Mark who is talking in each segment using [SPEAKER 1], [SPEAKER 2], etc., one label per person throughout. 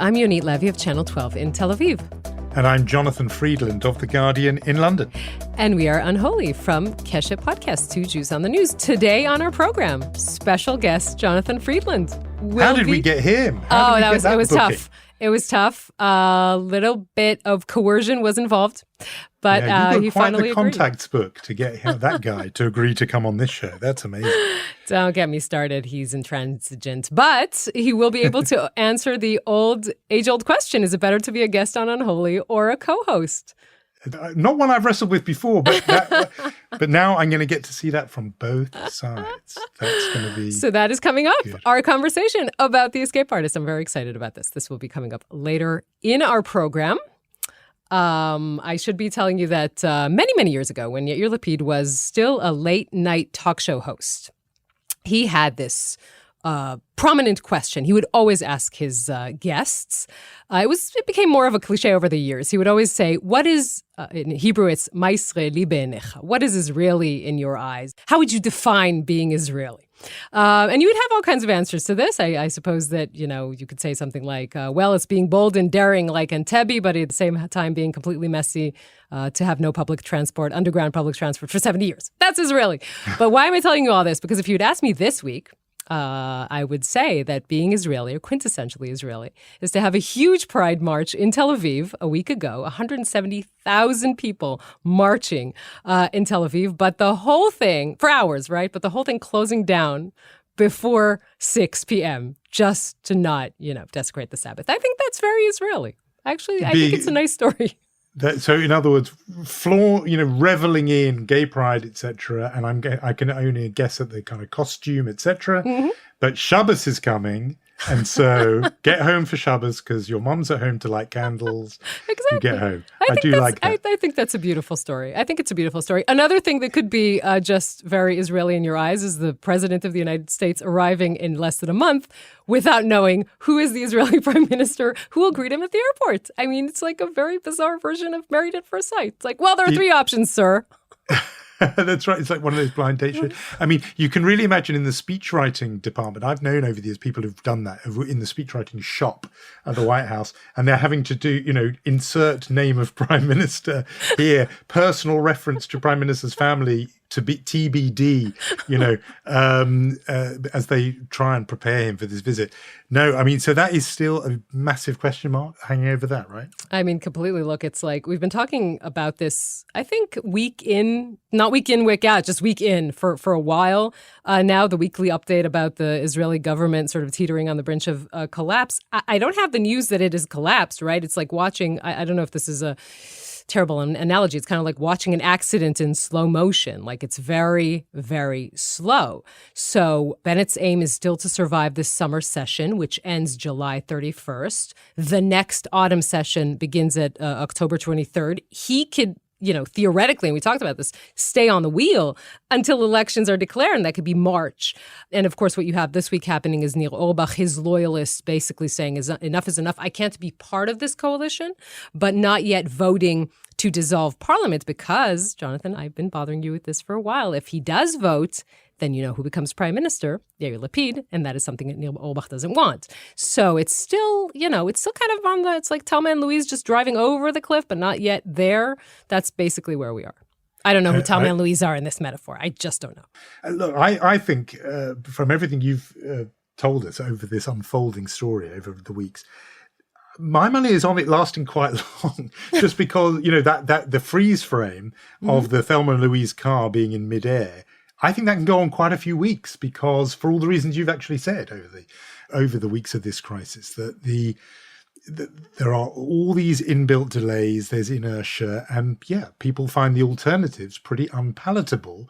[SPEAKER 1] I'm Yonit Levy of Channel 12 in Tel Aviv.
[SPEAKER 2] And I'm Jonathan Freedland of The Guardian in London.
[SPEAKER 1] And we are Unholy from Keshet Podcast, Two Jews on the News. Today on our program, special guest Jonathan Freedland.
[SPEAKER 2] How did we get him?
[SPEAKER 1] It was tough. It was tough. A little bit of coercion was involved, but he finally agreed.
[SPEAKER 2] Contacts book to get that guy to agree to come on this show. That's amazing.
[SPEAKER 1] Don't get me started. He's intransigent, but he will be able to answer the age-old question: is it better to be a guest on Unholy or a co-host?
[SPEAKER 2] Not one I've wrestled with before, but now I'm going to get to see that from both sides. That's going to be
[SPEAKER 1] So that is coming up,
[SPEAKER 2] good.
[SPEAKER 1] Our conversation about the escape artist. I'm very excited about this. This will be coming up later in our program. I should be telling you that many years ago, when Yair Lapid was still a late-night talk show host, he had this prominent question he would always ask his guests. It became more of a cliche over the years. He would always say, what is, in Hebrew it's Ma Yisraeli be'enecha? What is Israeli in your eyes? How would you define being Israeli? And you would have all kinds of answers to this. I suppose that, you could say something like, it's being bold and daring like Entebbe, but at the same time being completely messy, to have no public transport, underground public transport for 70 years. That's Israeli. But why am I telling you all this? Because if you'd asked me this week, I would say that being Israeli, or quintessentially Israeli, is to have a huge pride march in Tel Aviv a week ago, 170,000 people marching in Tel Aviv, but the whole thing, for hours, right? But the whole thing closing down before 6 p.m. just to not, desecrate the Sabbath. I think that's very Israeli. Actually, I think it's a nice story.
[SPEAKER 2] So, in other words, reveling in gay pride, etc. And I can only guess at the kind of costume, etc. Mm-hmm. But Shabbos is coming, and so get home for Shabbos because your mom's at home to light candles. Exactly. You get home. I do like that.
[SPEAKER 1] I think that's a beautiful story. I think it's a beautiful story. Another thing that could be just very Israeli in your eyes is the president of the United States arriving in less than a month without knowing who is the Israeli prime minister who will greet him at the airport. I mean, it's like a very bizarre version of Married at First Sight. It's like, there are three options, sir.
[SPEAKER 2] That's right. It's like one of those blind date shows. I mean, you can really imagine in the speechwriting department, I've known over the years people who've done that in the speechwriting shop at the White House, and they're having to do, insert name of prime minister here, personal reference to prime minister's family to be TBD, as they try and prepare him for this visit. No, I mean, so that is still a massive question mark hanging over that, right?
[SPEAKER 1] I mean, completely. Look, it's like we've been talking about this, I think, week in, week out, just week in for a while. Now the weekly update about the Israeli government sort of teetering on the brink of collapse. I don't have the news that it has collapsed, right? It's like watching, I don't know if this is a terrible analogy. It's kind of like watching an accident in slow motion. Like it's very, very slow. So Bennett's aim is still to survive this summer session, which ends July 31st. The next autumn session begins at October 23rd. He could, theoretically, and we talked about this, stay on the wheel until elections are declared, and that could be March. And of course, what you have this week happening is Nir Orbach, his loyalists, basically saying enough is enough. I can't be part of this coalition, but not yet voting to dissolve parliament because, Jonathan, I've been bothering you with this for a while. If he does vote, then you know who becomes prime minister, Yair Lapid, and that is something that Nir Orbach doesn't want. So it's still, it's still kind of it's like Thelma and Louise just driving over the cliff, but not yet there. That's basically where we are. I don't know who Thelma and Louise are in this metaphor. I just don't know.
[SPEAKER 2] Look, I think from everything you've told us over this unfolding story over the weeks, my money is on it lasting quite long, just because, that the freeze frame of the Thelma and Louise car being in midair, I think that can go on quite a few weeks because for all the reasons you've actually said over the weeks of this crisis, that there are all these inbuilt delays, there's inertia, and people find the alternatives pretty unpalatable,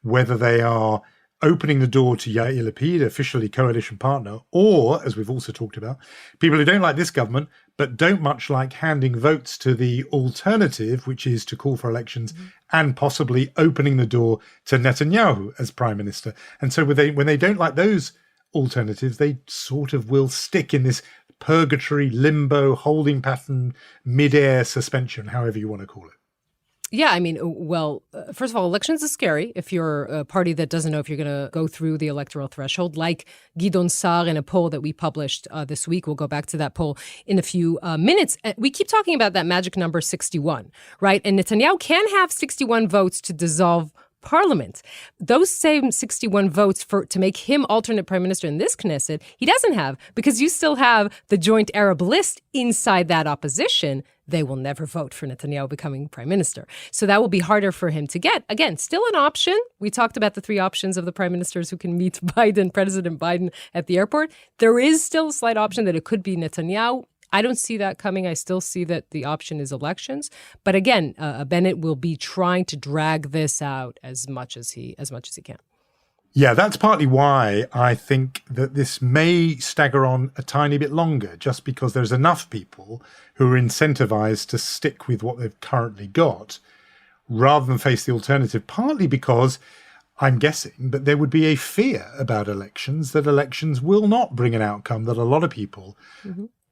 [SPEAKER 2] whether they are opening the door to Yair Lapid, officially coalition partner, or, as we've also talked about, people who don't like this government, but don't much like handing votes to the alternative, which is to call for elections and possibly opening the door to Netanyahu as prime minister. And so when they don't like those alternatives, they sort of will stick in this purgatory, limbo, holding pattern, mid-air suspension, however you want to call it.
[SPEAKER 1] Yeah, I mean, well, first of all, elections is scary if you're a party that doesn't know if you're going to go through the electoral threshold, like Gidon Sar in a poll that we published this week. We'll go back to that poll in a few minutes. We keep talking about that magic number 61, right? And Netanyahu can have 61 votes to dissolve parliament. Those same 61 votes to make him alternate prime minister in this Knesset, he doesn't have, because you still have the joint Arab list inside that opposition. They will never vote for Netanyahu becoming prime minister. So that will be harder for him to get. Again, still an option. We talked about the three options of the prime ministers who can meet President Biden at the airport. There is still a slight option that it could be Netanyahu. I don't see that coming. I still see that the option is elections. But again, Bennett will be trying to drag this out as much as he can.
[SPEAKER 2] Yeah, that's partly why I think that this may stagger on a tiny bit longer, just because there's enough people who are incentivized to stick with what they've currently got rather than face the alternative, partly because I'm guessing that there would be a fear about elections, that elections will not bring an outcome that a lot of people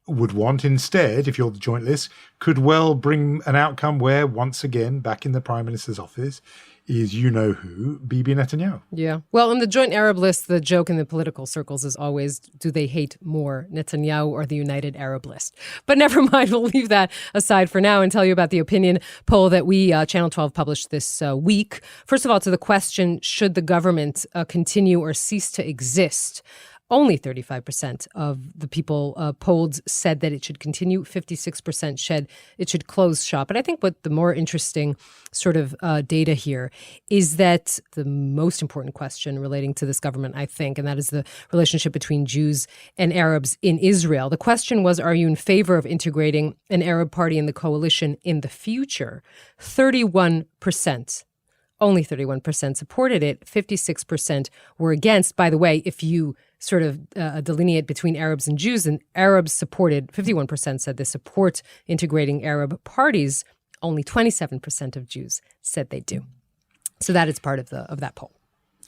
[SPEAKER 2] would want. Instead, if you're the joint list, could well bring an outcome where, once again, back in the prime minister's office is you-know-who, Bibi Netanyahu.
[SPEAKER 1] Yeah. Well, in the joint Arab list, the joke in the political circles is always, do they hate more, Netanyahu or the United Arab List? But never mind, we'll leave that aside for now and tell you about the opinion poll that we, Channel 12, published this week. First of all, to the question, should the government continue or cease to exist? Only 35% of the people polled said that it should continue. 56% said it should close shop. And I think what the more interesting sort of data here is that the most important question relating to this government, I think, and that is the relationship between Jews and Arabs in Israel. The question was, are you in favor of integrating an Arab party in the coalition in the future? 31%. Only 31% supported it. 56% were against. By the way, if you sort of delineate between Arabs and Jews, and Arabs supported, 51% said they support integrating Arab parties. Only 27% of Jews said they do. So that is part of that poll.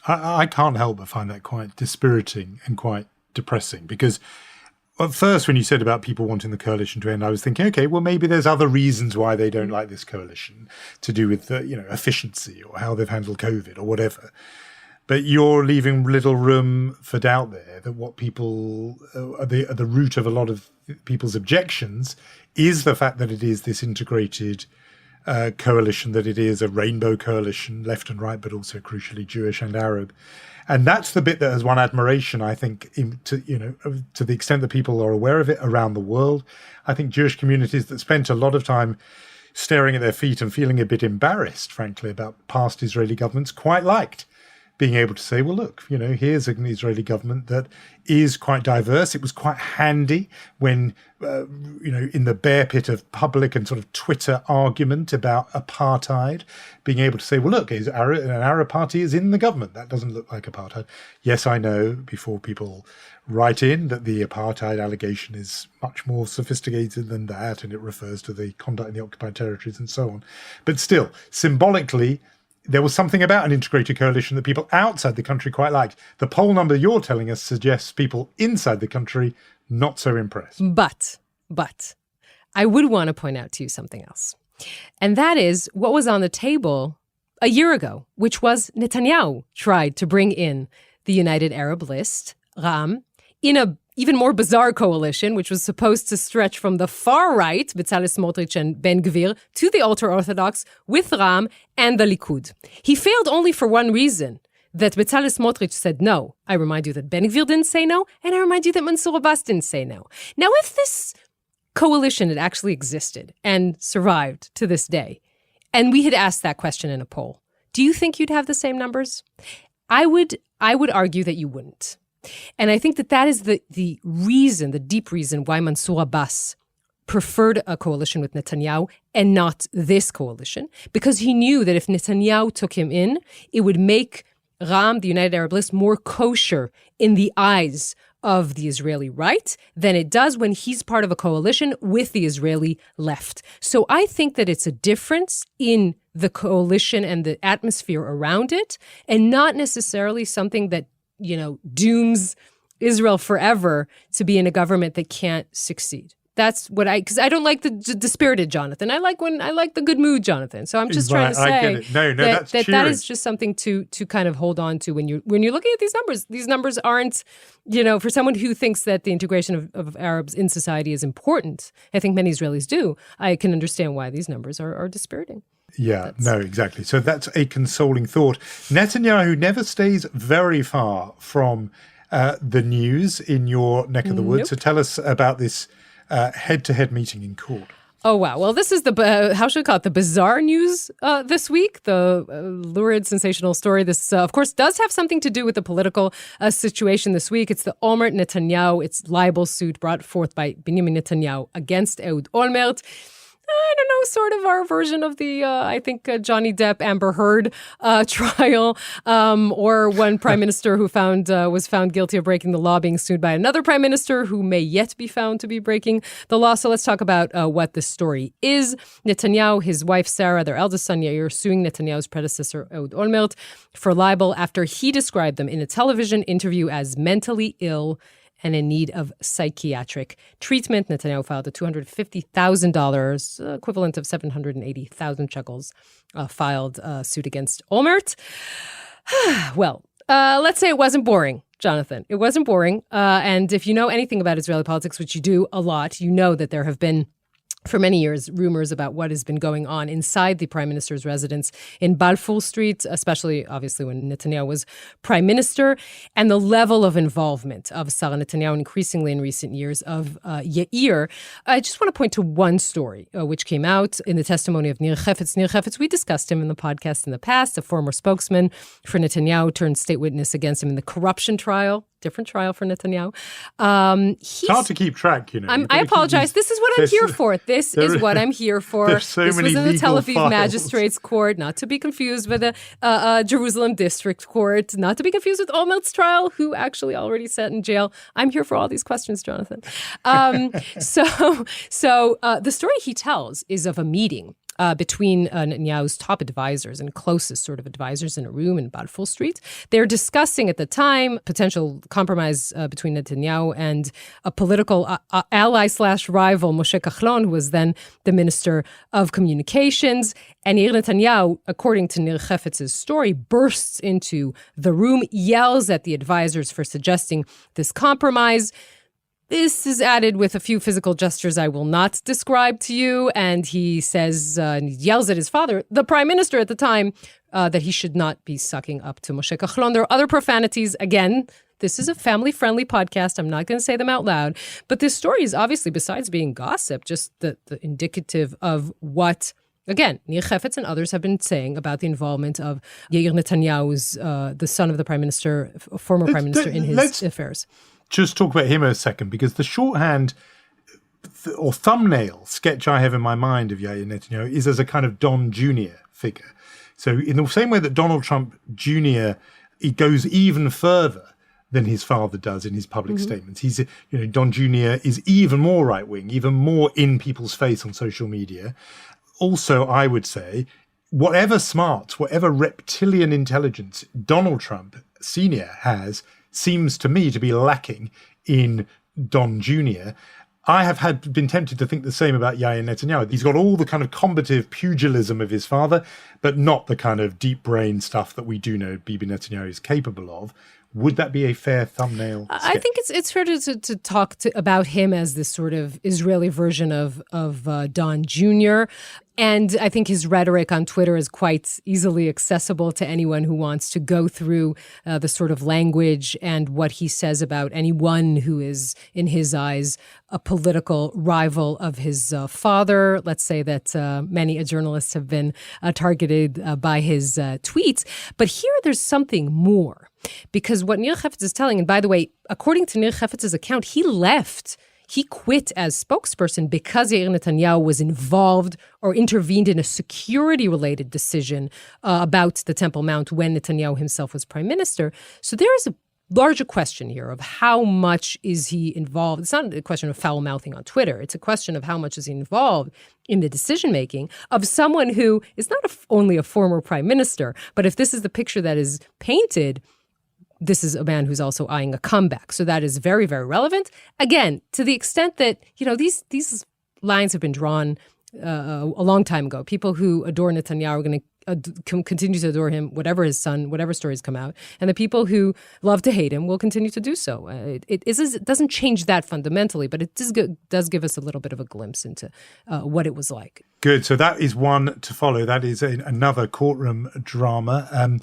[SPEAKER 2] I can't help but find that quite dispiriting and quite depressing, because at first, when you said about people wanting the coalition to end, I was thinking, okay, well, maybe there's other reasons why they don't like this coalition, to do with efficiency or how they've handled COVID or whatever. But you're leaving little room for doubt there that what people at the root of a lot of people's objections is the fact that it is this integrated coalition, that it is a rainbow coalition, left and right, but also crucially Jewish and Arab. And that's the bit that has won admiration, I think, to the extent that people are aware of it around the world. I think Jewish communities that spent a lot of time staring at their feet and feeling a bit embarrassed, frankly, about past Israeli governments, quite liked being able to say, well, look, here's an Israeli government that is quite diverse. It was quite handy when, in the bear pit of public and sort of Twitter argument about apartheid, being able to say, well, look, an Arab party is in the government. That doesn't look like apartheid. Yes, I know, before people write in, that the apartheid allegation is much more sophisticated than that, and it refers to the conduct in the occupied territories and so on. But still, symbolically, there was something about an integrated coalition that people outside the country quite liked. The poll number you're telling us suggests people inside the country not so impressed.
[SPEAKER 1] But I would want to point out to you something else. And that is what was on the table a year ago, which was Netanyahu tried to bring in the United Arab List, Ram, in a even more bizarre coalition, which was supposed to stretch from the far right, Bezalel Smotrich and Ben Gvir, to the ultra-Orthodox with Ram and the Likud. He failed only for one reason, that Bezalel Smotrich said no. I remind you that Ben Gvir didn't say no, and I remind you that Mansour Abbas didn't say no. Now, if this coalition had actually existed and survived to this day, and we had asked that question in a poll, do you think you'd have the same numbers? I would argue that you wouldn't. And I think that is the reason, the deep reason why Mansour Abbas preferred a coalition with Netanyahu and not this coalition, because he knew that if Netanyahu took him in, it would make Ram, the United Arab List, more kosher in the eyes of the Israeli right than it does when he's part of a coalition with the Israeli left. So I think that it's a difference in the coalition and the atmosphere around it, and not necessarily something that dooms Israel forever to be in a government that can't succeed. That's what because I don't like the dispirited Jonathan. I like the good mood Jonathan. So I'm just trying to say
[SPEAKER 2] I get it. No, that's cheering.
[SPEAKER 1] That is just something to kind of hold on to when you're looking at these numbers. These numbers aren't, for someone who thinks that the integration of Arabs in society is important. I think many Israelis do. I can understand why these numbers are dispiriting.
[SPEAKER 2] Yeah, no, exactly. So that's a consoling thought. Netanyahu never stays very far from the news in your neck of the woods. Nope. So tell us about this head-to-head meeting in court.
[SPEAKER 1] Oh, wow. Well, this is how should I call it? The bizarre news this week, the lurid, sensational story. This, of course, does have something to do with the political situation this week. It's the Olmert-Netanyahu, it's libel suit brought forth by Benjamin Netanyahu against Ehud Olmert. I don't know, sort of our version of the, I think, Johnny Depp, Amber Heard trial, or one prime minister who was found guilty of breaking the law being sued by another prime minister who may yet be found to be breaking the law. So let's talk about what this story is. Netanyahu, his wife Sarah, their eldest son Yair, suing Netanyahu's predecessor Ehud Olmert for libel after he described them in a television interview as mentally ill and in need of psychiatric treatment. Netanyahu filed a $250,000, equivalent of 780,000 shekels, filed suit against Olmert. Well, let's say it wasn't boring, Jonathan. It wasn't boring. And if you know anything about Israeli politics, which you do a lot, you know that there have been for many years, rumors about what has been going on inside the prime minister's residence in Balfour Street, especially, obviously, when Netanyahu was prime minister, and the level of involvement of Sarah Netanyahu increasingly in recent years of Yair. I just want to point to one story which came out in the testimony of Nir Chefetz. Nir Chefetz, we discussed him in the podcast in the past, a former spokesman for Netanyahu turned state witness against him in the corruption trial. Different trial for Netanyahu.
[SPEAKER 2] It's hard to keep track,
[SPEAKER 1] I apologize. This is what I'm here for. This is what I'm here for.
[SPEAKER 2] This was in
[SPEAKER 1] the Tel Aviv Magistrates Court, not to be confused with the Jerusalem District Court, not to be confused with Olmert's trial, who actually already sat in jail. I'm here for all these questions, Jonathan. So the story he tells is of a meeting between Netanyahu's top advisors and closest sort of advisors in a room in Balfour Street. They're discussing at the time potential compromise between Netanyahu and a political ally/rival, Moshe Kahlon, who was then the Minister of Communications. And Yair Netanyahu, according to Nir Chefetz's story, bursts into the room, yells at the advisors for suggesting this compromise. This is added with a few physical gestures I will not describe to you. And he says, he yells at his father, the prime minister at the time, that he should not be sucking up to Moshe Kahlon. There are other profanities. Again, this is a family-friendly podcast. I'm not going to say them out loud. But this story is obviously, besides being gossip, just the indicative of what, again, Nir Chefetz and others have been saying about the involvement of Yair Netanyahu's, the son of the prime minister, former prime minister, in his affairs.
[SPEAKER 2] Just talk about him a second, because the shorthand or thumbnail sketch I have in my mind of Yair Netanyahu is as a kind of Don Jr. figure. So in the same way that Donald Trump Jr., he goes even further than his father does in his public statements. He's, Don Jr. is even more right-wing, even more in people's face on social media. Also, I would say, whatever smarts, whatever reptilian intelligence Donald Trump Sr. has, seems to me to be lacking in Don Jr. I have been tempted to think the same about Yair Netanyahu. He's got all the kind of combative pugilism of his father, but not the kind of deep brain stuff that we do know Bibi Netanyahu is capable of. Would that be a fair thumbnail sketch?
[SPEAKER 1] I think it's fair to talk about him as this sort of Israeli version of Don Jr., and I think his rhetoric on Twitter is quite easily accessible to anyone who wants to go through the sort of language and what he says about anyone who is, in his eyes, a political rival of his father. Let's say that many journalists have been targeted by his tweets. But here there's something more. Because what Nir Chefetz is telling, and by the way, according to Nir Chefetz's account, he quit as spokesperson because Yair Netanyahu was involved or intervened in a security-related decision about the Temple Mount when Netanyahu himself was prime minister. So there is a larger question here of how much is he involved. It's not a question of foul-mouthing on Twitter. It's a question of how much is he involved in the decision-making of someone who is not only a former prime minister, but if this is the picture that is painted, this is a man who's also eyeing a comeback. So that is very, very relevant. Again, to the extent that, these lines have been drawn a long time ago. People who adore Netanyahu are going to continue to adore him, whatever his son, whatever stories come out. And the people who love to hate him will continue to do so. It doesn't change that fundamentally, but it does give us a little bit of a glimpse into what it was like.
[SPEAKER 2] Good. So that is one to follow. That is another courtroom drama.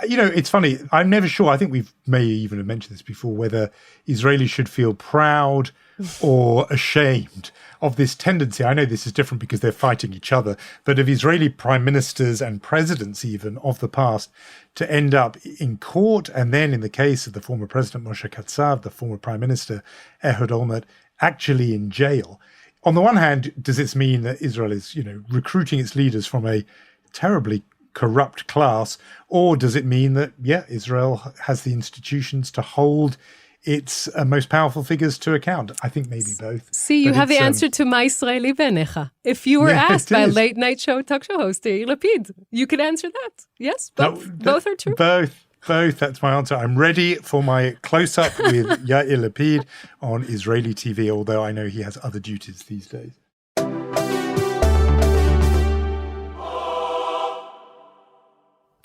[SPEAKER 2] It's funny. I'm never sure. I think we may even have mentioned this before, whether Israelis should feel proud or ashamed of this tendency. I know this is different because they're fighting each other, but of Israeli prime ministers and presidents even of the past to end up in court, and then in the case of the former president Moshe Katsav, the former prime minister Ehud Olmert, actually in jail. On the one hand, does this mean that Israel is, recruiting its leaders from a terribly corrupt class, or does it mean that, Israel has the institutions to hold its most powerful figures to account? I think maybe both.
[SPEAKER 1] See, you have the answer to my Israeli Benecha. If you were asked by a late night talk show host Yair Lapid, you could answer that. Yes, both are true.
[SPEAKER 2] Both. That's my answer. I'm ready for my close-up with Yair Lapid on Israeli TV, although I know he has other duties these days.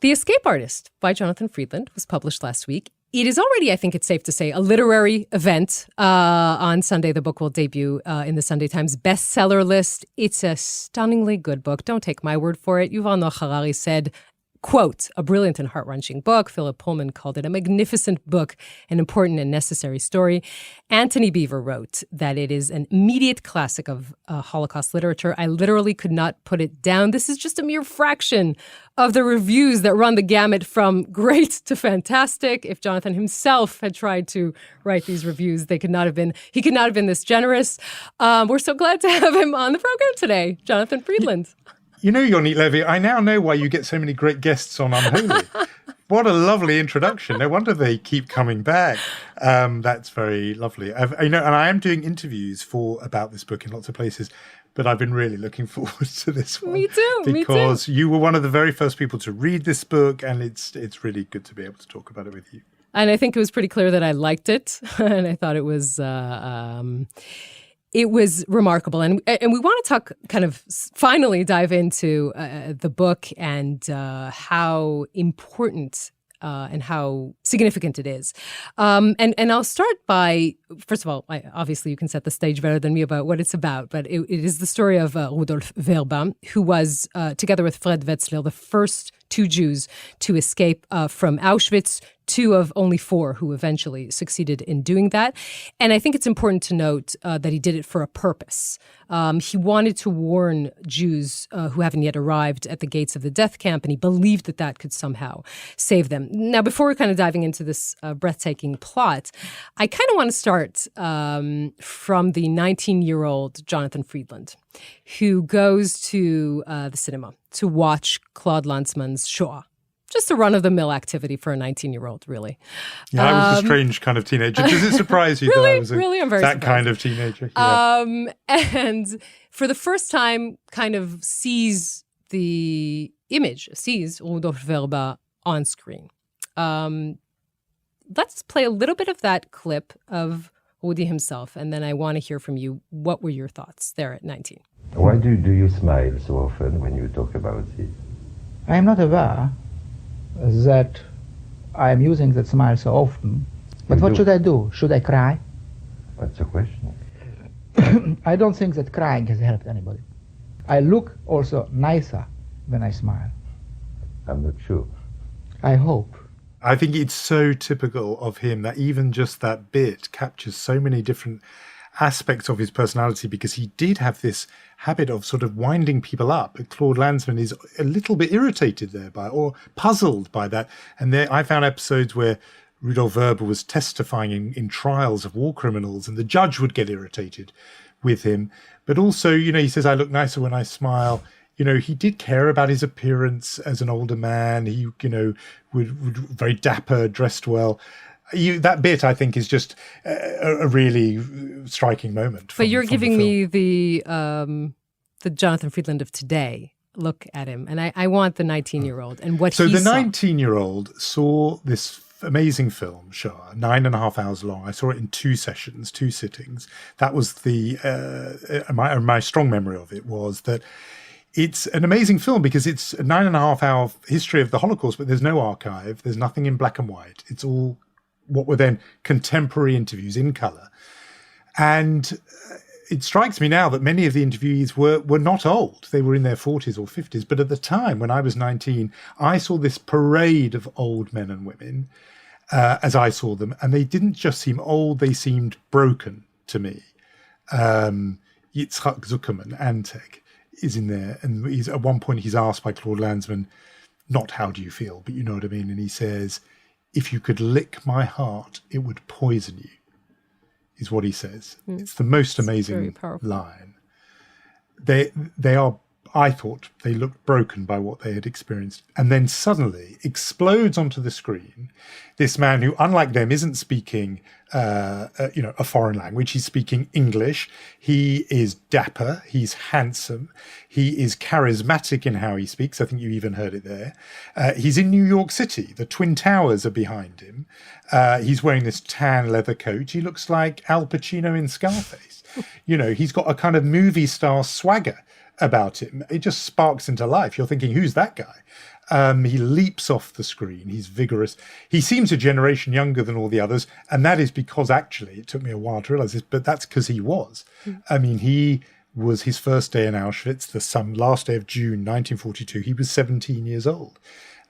[SPEAKER 1] The Escape Artist by Jonathan Freedland was published last week. It is already, I think it's safe to say, a literary event. On Sunday, the book will debut in the Sunday Times bestseller list. It's a stunningly good book. Don't take my word for it. Yuval Noah Harari said, quote, a brilliant and heart-wrenching book. Philip Pullman called it a magnificent book, an important and necessary story. Anthony Beaver wrote that it is an immediate classic of Holocaust literature. I literally could not put it down. This is just a mere fraction of the reviews that run the gamut from great to fantastic. If Jonathan himself had tried to write these reviews, he could not have been this generous. We're so glad to have him on the program today, Jonathan Freedland.
[SPEAKER 2] Yonit Levy, I now know why you get so many great guests on Unholy. What a lovely introduction. No wonder they keep coming back. That's very lovely. And I am doing interviews about this book in lots of places, but I've been really looking forward to this one.
[SPEAKER 1] Me too.
[SPEAKER 2] Because you were one of the very first people to read this book, and it's really good to be able to talk about it with you.
[SPEAKER 1] And I think it was pretty clear that I liked it, and I thought it was remarkable. And we want to talk, kind of finally dive into the book and how important and how significant it is. And I'll start by, first of all, obviously you can set the stage better than me about what it's about, but it is the story of Rudolf Vrba, who was, together with Fred Wetzler, the first two Jews to escape from Auschwitz, two of only four who eventually succeeded in doing that. And I think it's important to note that he did it for a purpose. He wanted to warn Jews who haven't yet arrived at the gates of the death camp, and he believed that could somehow save them. Now, before we're kind of diving into this breathtaking plot, I kind of want to start from the 19-year-old Jonathan Freedland, who goes to the cinema to watch Claude Lanzmann's Shoah. Just a run-of-the-mill activity for a 19-year-old, really.
[SPEAKER 2] Yeah, I was a strange kind of teenager. Does it surprise you
[SPEAKER 1] really,
[SPEAKER 2] that I was
[SPEAKER 1] I'm very
[SPEAKER 2] that
[SPEAKER 1] surprised.
[SPEAKER 2] Kind of teenager? Yeah.
[SPEAKER 1] And for the first time, kind of sees Rudolf Vrba on screen. Let's play a little bit of that clip of Rudi himself, and then I want to hear from you. What were your thoughts there at 19?
[SPEAKER 3] Why do you smile so often when you talk about this?
[SPEAKER 4] I am not aware that I am using that smile so often. But what should I do? Should I cry?
[SPEAKER 3] What's the question?
[SPEAKER 4] I don't think that crying has helped anybody. I look also nicer when I smile.
[SPEAKER 3] I'm not sure.
[SPEAKER 4] I hope.
[SPEAKER 2] I think it's so typical of him that even just that bit captures so many different aspects of his personality, because he did have this habit of sort of winding people up. Claude Lanzmann is a little bit irritated there or puzzled by that. And there I found episodes where Rudolf Vrba was testifying in trials of war criminals, and the judge would get irritated with him. But also, he says, I look nicer when I smile. He did care about his appearance as an older man. He, would very dapper, dressed well. That bit, I think, is just a really striking moment.
[SPEAKER 1] But you're giving me the Jonathan Freedland of today. Look at him, and I want the 19-year-old and what he saw.
[SPEAKER 2] So the 19-year-old saw this amazing film, Shah, 9.5 hours long. I saw it in 2 sessions, 2 sittings. That was my strong memory of it was that it's an amazing film because it's a 9.5 hour history of the Holocaust, but there's no archive. There's nothing in black and white. It's all what were then contemporary interviews in color. And it strikes me now that many of the interviewees were not old. They were in their 40s or 50s. But at the time, when I was 19, I saw this parade of old men and women as I saw them. And they didn't just seem old, they seemed broken to me. Yitzhak Zuckerman, Anteg, is in there. And at one point, he's asked by Claude Lanzmann, not how do you feel, but you know what I mean? And he says, if you could lick my heart, it would poison you. Is what he says. It's the most amazing line. They are, I thought, they looked broken by what they had experienced. And then suddenly explodes onto the screen this man who, unlike them, isn't speaking a foreign language. He's speaking English. He is dapper. He's handsome. He is charismatic in how he speaks. I think you even heard it there. He's in New York City. The Twin Towers are behind him. He's wearing this tan leather coat. He looks like Al Pacino in Scarface. He's got a kind of movie star swagger about him. It just sparks into life. You're thinking, who's that guy? He leaps off the screen. He's vigorous. He seems a generation younger than all the others. And that is because actually, it took me a while to realize this, but that's because he was. I mean, he was his first day in Auschwitz, the last day of June, 1942. He was 17 years old.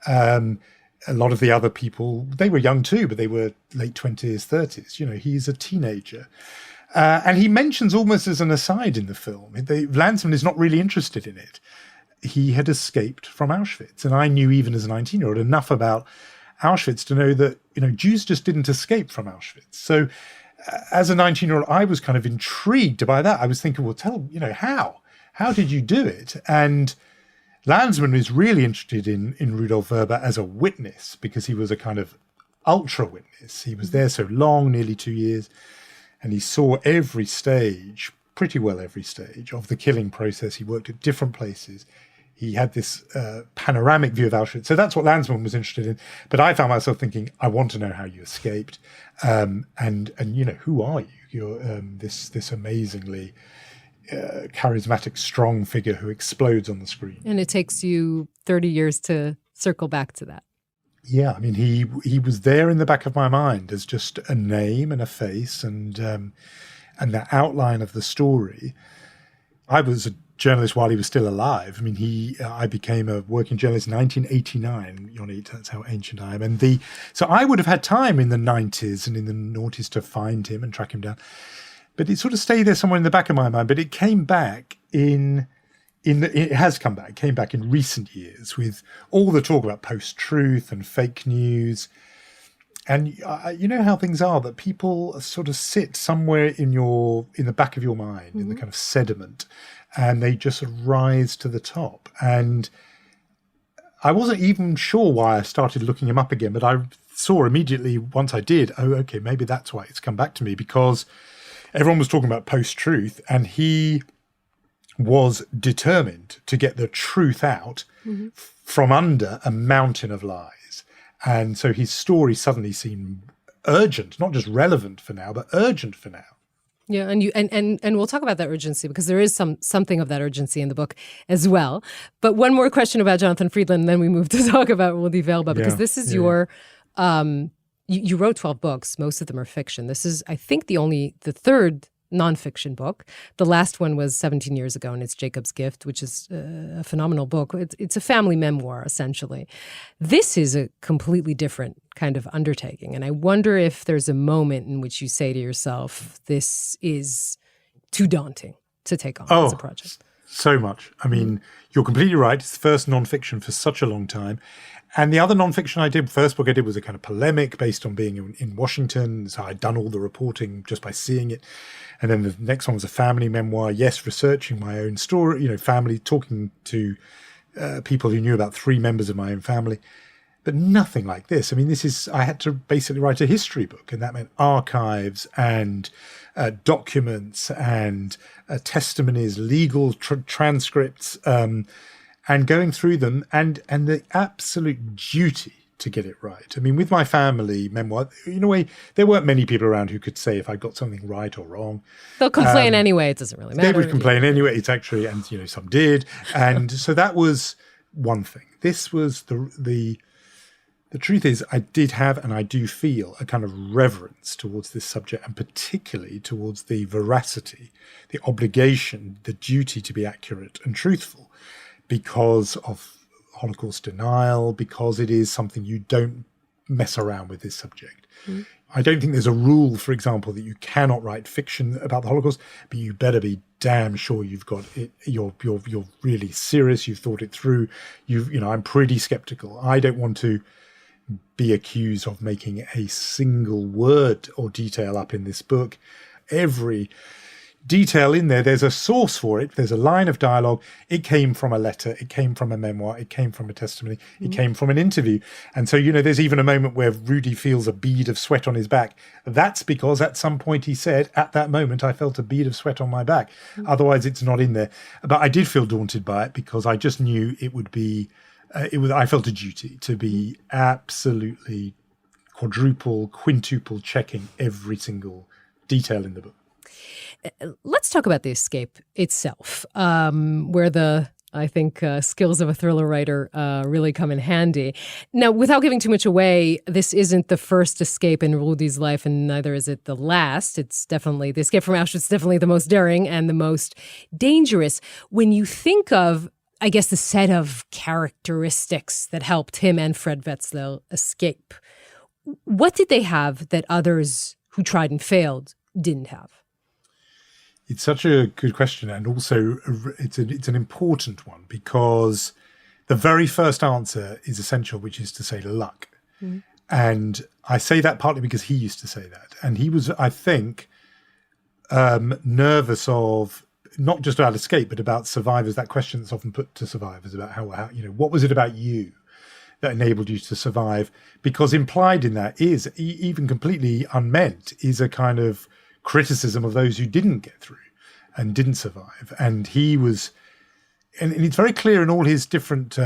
[SPEAKER 2] A lot of the other people, they were young too, but they were late 20s, 30s. He's a teenager. And he mentions almost as an aside in the film, Lanzmann is not really interested in it. He had escaped from Auschwitz. And I knew even as a 19-year-old enough about Auschwitz to know that, Jews just didn't escape from Auschwitz. So as a 19-year-old, I was kind of intrigued by that. I was thinking, well, how did you do it? And Lanzmann is really interested in Rudolf Vrba as a witness because he was a kind of ultra witness. He was there so long, nearly 2 years. And he saw every stage, pretty well every stage of the killing process. He worked at different places. He had this panoramic view of Auschwitz. So that's what Lanzmann was interested in. But I found myself thinking, I want to know how you escaped. And who are you? You're this amazingly charismatic, strong figure who explodes on the screen.
[SPEAKER 1] And it takes you 30 years to circle back to that.
[SPEAKER 2] Yeah, I mean, he was there in the back of my mind as just a name and a face and the outline of the story. I was a journalist while he was still alive. I mean, I became a working journalist in 1989, Yonit, that's how ancient I am. So I would have had time in the 90s and in the noughties to find him and track him down. But it sort of stayed there somewhere in the back of my mind. But it came back it came back in recent years with all the talk about post-truth and fake news. And you know how things are, that people sort of sit somewhere in the back of your mind, in the kind of sediment, and they just sort of rise to the top. And I wasn't even sure why I started looking him up again, but I saw immediately once I did, oh, okay, maybe that's why it's come back to me, because everyone was talking about post-truth, and he was determined to get the truth out from under a mountain of lies. And so his story suddenly seemed urgent, not just relevant for now, but urgent for now.
[SPEAKER 1] Yeah, and we'll talk about that urgency because there is something of that urgency in the book as well. But one more question about Jonathan Freedland, and then we move to talk about Rudolf Vrba, because this is your you wrote 12 books. Most of them are fiction. This is, I think, the third nonfiction book. The last one was 17 years ago, and it's Jacob's Gift, which is a phenomenal book. It's a family memoir, essentially. This is a completely different kind of undertaking, and I wonder if there's a moment in which you say to yourself, this is too daunting to take on as a project.
[SPEAKER 2] So much. I mean, you're completely right. It's the first nonfiction for such a long time. And the other nonfiction I did, first book I did, was a kind of polemic based on being in Washington. So I'd done all the reporting just by seeing it. And then the next one was a family memoir. Yes, researching my own story, family, talking to people who knew about 3 members of my own family. But nothing like this. I mean, I had to basically write a history book, and that meant archives and documents and testimonies, legal transcripts, and going through them, and the absolute duty to get it right. I mean, with my family memoir, in a way, there weren't many people around who could say if I got something right or wrong.
[SPEAKER 1] They'll complain anyway. It doesn't really matter.
[SPEAKER 2] They would complain anyway. It's actually, and some did, and so that was one thing. This was the truth is, I did have and I do feel a kind of reverence towards this subject, and particularly towards the veracity, the obligation, the duty to be accurate and truthful, because of Holocaust denial, because it is something you don't mess around with this subject. Mm. I don't think there's a rule, for example, that you cannot write fiction about the Holocaust, but you better be damn sure you've got it. You're really serious. You've thought it through. I'm pretty skeptical. I don't want to be accused of making a single word or detail up in this book. Every detail in there, there's a source for it. There's a line of dialogue. It came from a letter. It came from a memoir. It came from a testimony. It came from an interview. And so, there's even a moment where Rudy feels a bead of sweat on his back. That's because at some point he said, at that moment, I felt a bead of sweat on my back. Otherwise, it's not in there. But I did feel daunted by it because I just knew it would be, I felt a duty to be absolutely quadruple, quintuple checking every single detail in the book.
[SPEAKER 1] Let's talk about the escape itself, where I think skills of a thriller writer really come in handy. Now, without giving too much away, this isn't the first escape in Rudy's life, and neither is it the last. It's definitely, the escape from Auschwitz is definitely the most daring and the most dangerous. When you think of, I guess, the set of characteristics that helped him and Fred Wetzler escape, what did they have that others who tried and failed didn't have?
[SPEAKER 2] It's such a good question, and also it's an important one, because the very first answer is essential, which is to say luck. Mm. And I say that partly because he used to say that, and he was, I think, nervous of not just about escape, but about survivors. That question that's often put to survivors about how what was it about you that enabled you to survive? Because implied in that is, even completely unmeant, is a kind of criticism of those who didn't get through and didn't survive. And he was, and it's very clear in all his different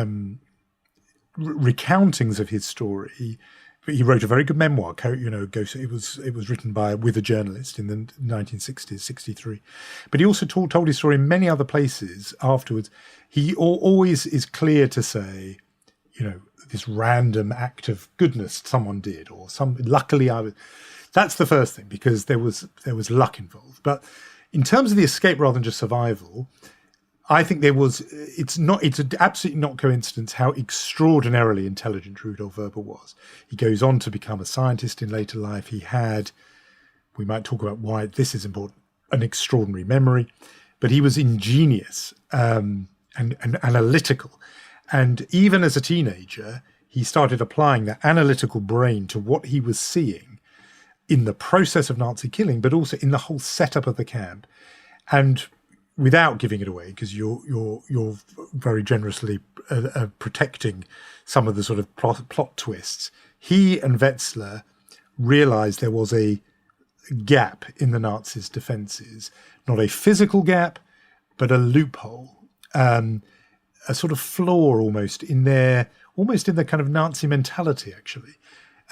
[SPEAKER 2] recountings of his story. He wrote a very good memoir. It was written with a journalist in the 1960s, 63. But he also told his story in many other places afterwards. He always is clear to say, this random act of goodness someone did, or luckily I was. That's the first thing, because there was luck involved. But in terms of the escape rather than just survival, I think it's absolutely not coincidence how extraordinarily intelligent Rudolf Vrba was. He goes on to become a scientist in later life. He had, we might talk about why this is important, an extraordinary memory, but he was ingenious and analytical. And even as a teenager, he started applying that analytical brain to what he was seeing in the process of Nazi killing, but also in the whole setup of the camp. And without giving it away, because you're very generously protecting some of the sort of plot twists, he and Wetzler realized there was a gap in the Nazis' defenses, not a physical gap, but a loophole, a sort of flaw almost in the kind of Nazi mentality, actually.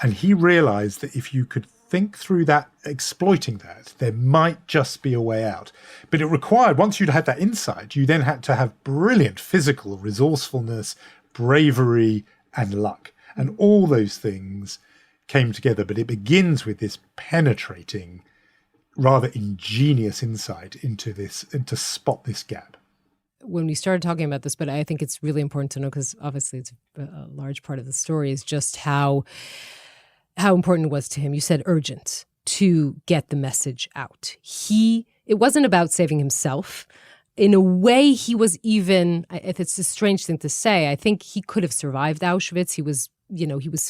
[SPEAKER 2] And he realized that if you could think through that, exploiting that, there might just be a way out. But it required, once you'd had that insight, you then had to have brilliant physical resourcefulness, bravery, and luck. And all those things came together. But it begins with this penetrating, rather ingenious insight into this, and to spot this gap.
[SPEAKER 1] When we started talking about this, but I think it's really important to know, because obviously it's a large part of the story, is just how important it was to him. You said urgent to get the message out. It wasn't about saving himself. In a way, he was even, if it's a strange thing to say, I think he could have survived Auschwitz. He was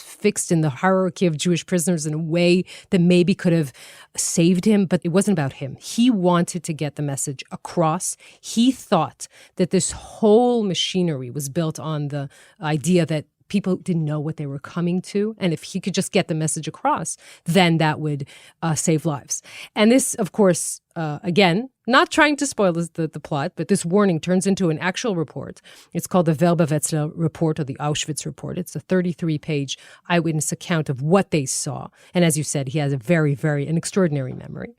[SPEAKER 1] fixed in the hierarchy of Jewish prisoners in a way that maybe could have saved him, but it wasn't about him. He wanted to get the message across. He thought that this whole machinery was built on the idea that people didn't know what they were coming to. And if he could just get the message across, then that would save lives. And this, of course, again, not trying to spoil the plot, but this warning turns into an actual report. It's called the Vrba report, or the Auschwitz report. It's a 33-page eyewitness account of what they saw. And as you said, he has a an extraordinary memory.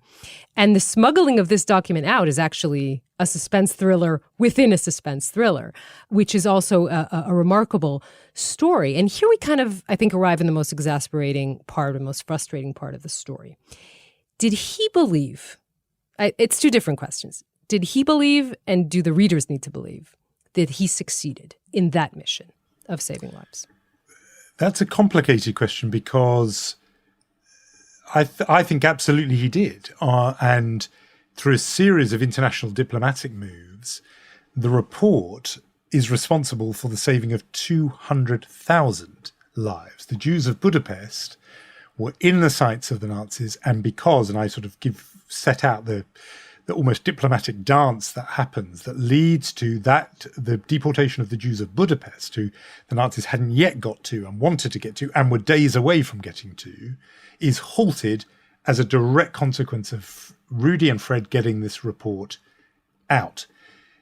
[SPEAKER 1] And the smuggling of this document out is actually a suspense thriller within a suspense thriller, which is also a remarkable story. And here we kind of, I think, arrive in the most exasperating part, the most frustrating part of the story. Did he believe, it's two different questions. Did he believe, and do the readers need to believe, that he succeeded in that mission of saving lives?
[SPEAKER 2] That's a complicated question, because I think absolutely he did. And through a series of international diplomatic moves, the report is responsible for the saving of 200,000 lives. The Jews of Budapest were in the sights of the Nazis, and I sort of set out the almost diplomatic dance that happens that leads to the deportation of the Jews of Budapest, who the Nazis hadn't yet got to and wanted to get to and were days away from getting to, is halted as a direct consequence of Rudy and Fred getting this report out.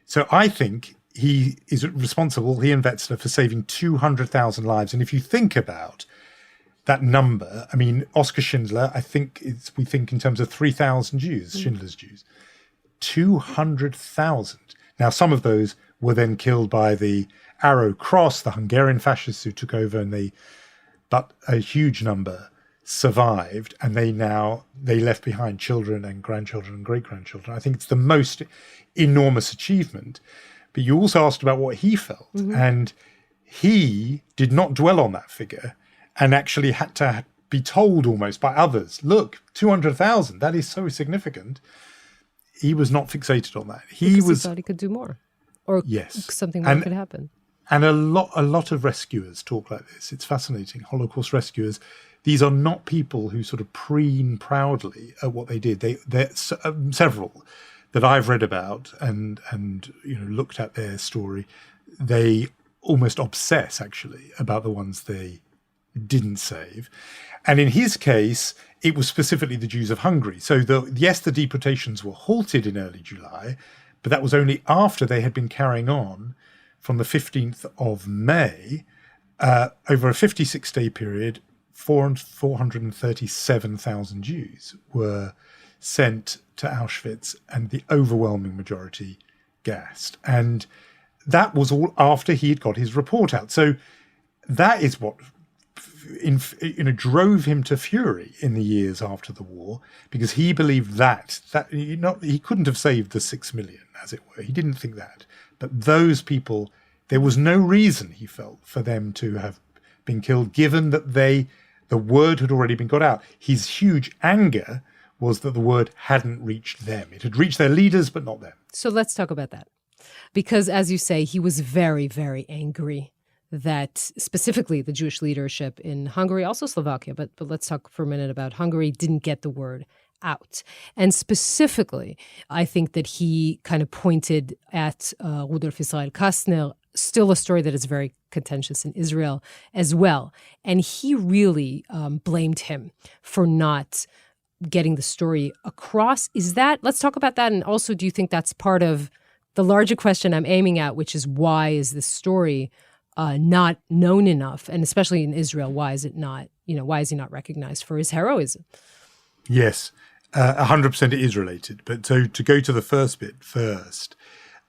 [SPEAKER 2] So I think he is responsible, he and Wetzler, for saving 200,000 lives. And if you think about that number, I mean, Oskar Schindler, we think in terms of 3,000 Jews, Schindler's Jews. 200,000. Now, some of those were then killed by the Arrow Cross, the Hungarian fascists who took over, but a huge number survived, and they left behind children and grandchildren and great-grandchildren. I think it's the most enormous achievement. But you also asked about what he felt, and he did not dwell on that figure and actually had to be told almost by others, look, 200,000, that is so significant. He was not fixated on that.
[SPEAKER 1] He thought he could do more, or something more could happen.
[SPEAKER 2] And a lot of rescuers talk like this. It's fascinating. Holocaust rescuers, these are not people who sort of preen proudly at what they did. They're several that I've read about and looked at their story. They almost obsess actually about the ones they didn't save. And in his case, it was specifically the Jews of Hungary. So the deportations were halted in early July, but that was only after they had been carrying on from the 15th of May, over a 56-day period. 437,000 Jews were sent to Auschwitz, and the overwhelming majority gassed. And that was all after he had got his report out. So that is what drove him to fury in the years after the war, because he believed that he couldn't have saved the 6 million, as it were. He didn't think that. But those people, there was no reason, he felt, for them to have been killed, given that the word had already been got out. His huge anger was that the word hadn't reached them. It had reached their leaders, but not them. So
[SPEAKER 1] let's talk about that. Because, as you say, he was very, very angry that specifically the Jewish leadership in Hungary, also Slovakia, but let's talk for a minute about Hungary, didn't get the word out. And specifically, I think that he kind of pointed at Rudolf Israel Kastner, still a story that is very contentious in Israel as well. And he really blamed him for not getting the story across. Let's talk about that. And also, do you think that's part of the larger question I'm aiming at, which is why is this story not known enough? And especially in Israel, why is it not, why is he not recognized for his heroism?
[SPEAKER 2] Yes, 100% it is related. But so to go to the first bit first,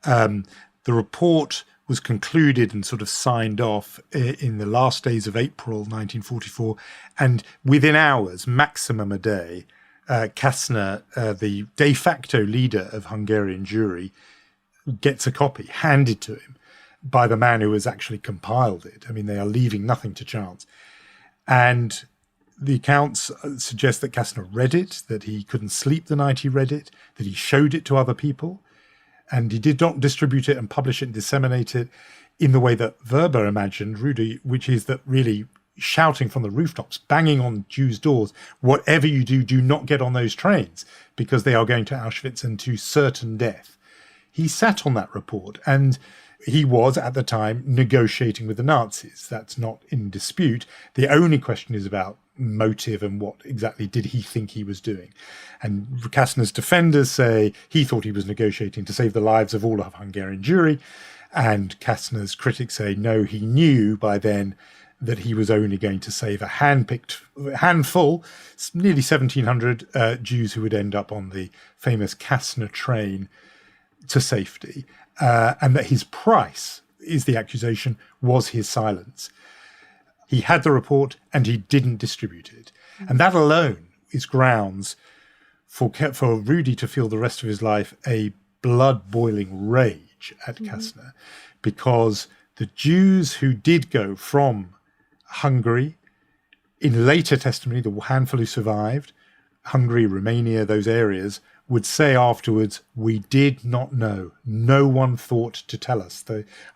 [SPEAKER 2] the report was concluded and sort of signed off in the last days of April 1944. And within hours, maximum a day, Kastner, the de facto leader of Hungarian Jewry, gets a copy handed to him by the man who has actually compiled it. I mean, they are leaving nothing to chance. And the accounts suggest that Kastner read it, that he couldn't sleep the night he read it, that he showed it to other people. And he did not distribute it and publish it and disseminate it in the way that Vrba imagined, Rudy, which is that really shouting from the rooftops, banging on Jews' doors, whatever you do, do not get on those trains because they are going to Auschwitz and to certain death. He sat on that report, and He was, at the time, negotiating with the Nazis. That's not in dispute. The only question is about motive and what exactly did he think he was doing. And Kastner's defenders say he thought he was negotiating to save the lives of all of Hungarian Jewry. And Kastner's critics say, no, he knew by then that he was only going to save a handful, nearly 1,700 Jews who would end up on the famous Kastner train to safety. And that his price, is the accusation, was his silence. He had the report and he didn't distribute it. And that alone is grounds for Rudy to feel the rest of his life a blood-boiling rage at Kastner, because the Jews who did go from Hungary, in later testimony, the handful who survived, Hungary, Romania, those areas, would say afterwards, we did not know. No one thought to tell us.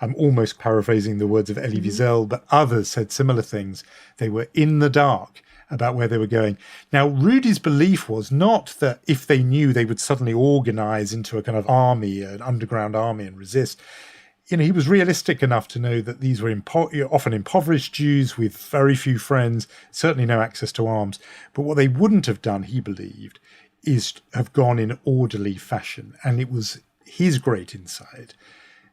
[SPEAKER 2] I'm almost paraphrasing the words of Elie Wiesel, but others said similar things. They were in the dark about where they were going. Now, Rudy's belief was not that if they knew, they would suddenly organize into a kind of army, an underground army, and resist. He was realistic enough to know that these were often impoverished Jews with very few friends, certainly no access to arms. But what they wouldn't have done, he believed, is have gone in orderly fashion. And it was his great insight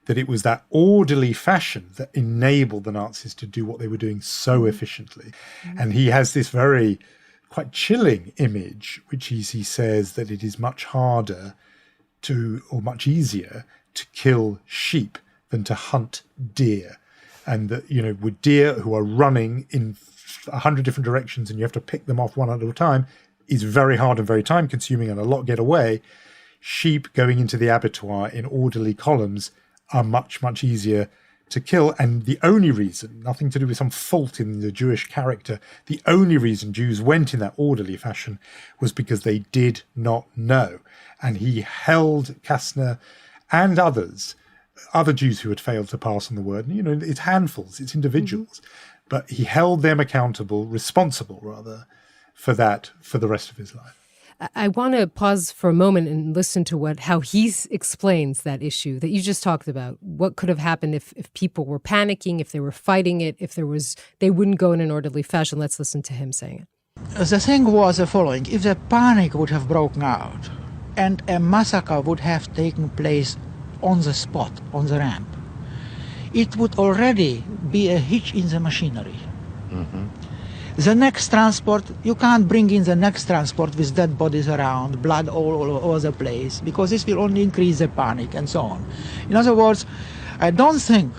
[SPEAKER 2] that it was that orderly fashion that enabled the Nazis to do what they were doing so efficiently. And he has this very quite chilling image, which he says that it is much harder or much easier to kill sheep than to hunt deer. And that, with deer who are running in 100 different directions and you have to pick them off one at a time, is very hard and very time consuming and a lot get away. Sheep going into the abattoir in orderly columns are much, much easier to kill. And the only reason, nothing to do with some fault in the Jewish character, the only reason Jews went in that orderly fashion was because they did not know. And he held Kastner and other Jews who had failed to pass on the word. It's handfuls, it's individuals. But he held them responsible rather, for that for the rest of his life.
[SPEAKER 1] I want to pause for a moment and listen to how he explains that issue that you just talked about. What could have happened if people were panicking, if they were fighting it, if they wouldn't go in an orderly fashion. Let's listen to him saying it.
[SPEAKER 4] The thing was the following. If the panic would have broken out and a massacre would have taken place on the spot, on the ramp, it would already be a hitch in the machinery. The next transport, you can't bring in the next transport with dead bodies around, blood all over the place, because this will only increase the panic and so on. In other words, I don't think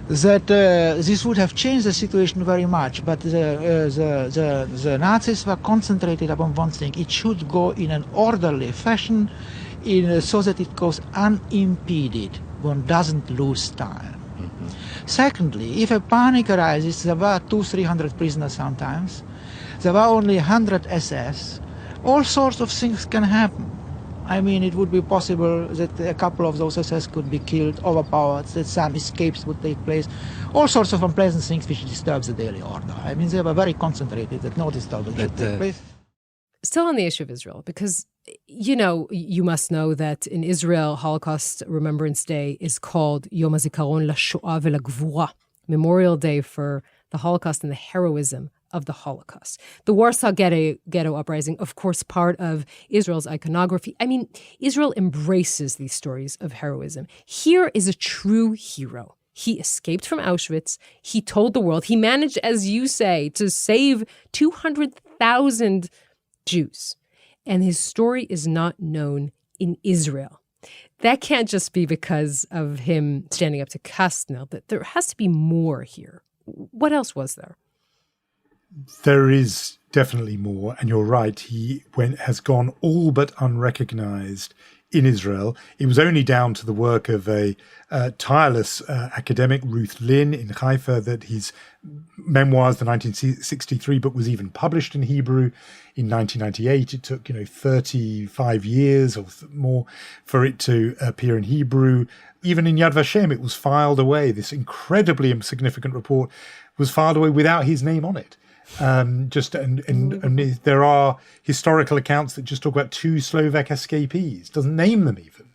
[SPEAKER 4] that this would have changed the situation very much, but the Nazis were concentrated upon one thing. It should go in an orderly fashion so that it goes unimpeded. One doesn't lose time. Secondly, if a panic arises, there were 200-300 prisoners sometimes, there were only 100 SS, all sorts of things can happen. I mean, it would be possible that a couple of those SS could be killed, overpowered, that some escapes would take place, all sorts of unpleasant things which disturbs the daily order. I mean, they were very concentrated that no disturbance should take place.
[SPEAKER 1] Still on the issue of Israel, because, you must know that in Israel, Holocaust Remembrance Day is called Yom HaZikaron LaShoah VeLaGvura, Memorial Day for the Holocaust and the heroism of the Holocaust. The Warsaw Ghetto Uprising, of course, part of Israel's iconography. I mean, Israel embraces these stories of heroism. Here is a true hero. He escaped from Auschwitz. He told the world. He managed, as you say, to save 200,000 Jews. And his story is not known in Israel. That can't just be because of him standing up to Kastner, but there has to be more here. What else was there?
[SPEAKER 2] There is definitely more, and you're right. He has gone all but unrecognized in Israel. It was only down to the work of a tireless academic, Ruth Lin, in Haifa, that his memoirs, the 1963 book, was even published in Hebrew in 1998. It took 35 years or more for it to appear in Hebrew. Even in Yad Vashem, it was filed away. This incredibly significant report was filed away without his name on it. And there are historical accounts that just talk about 2 Slovak escapees, doesn't name them even.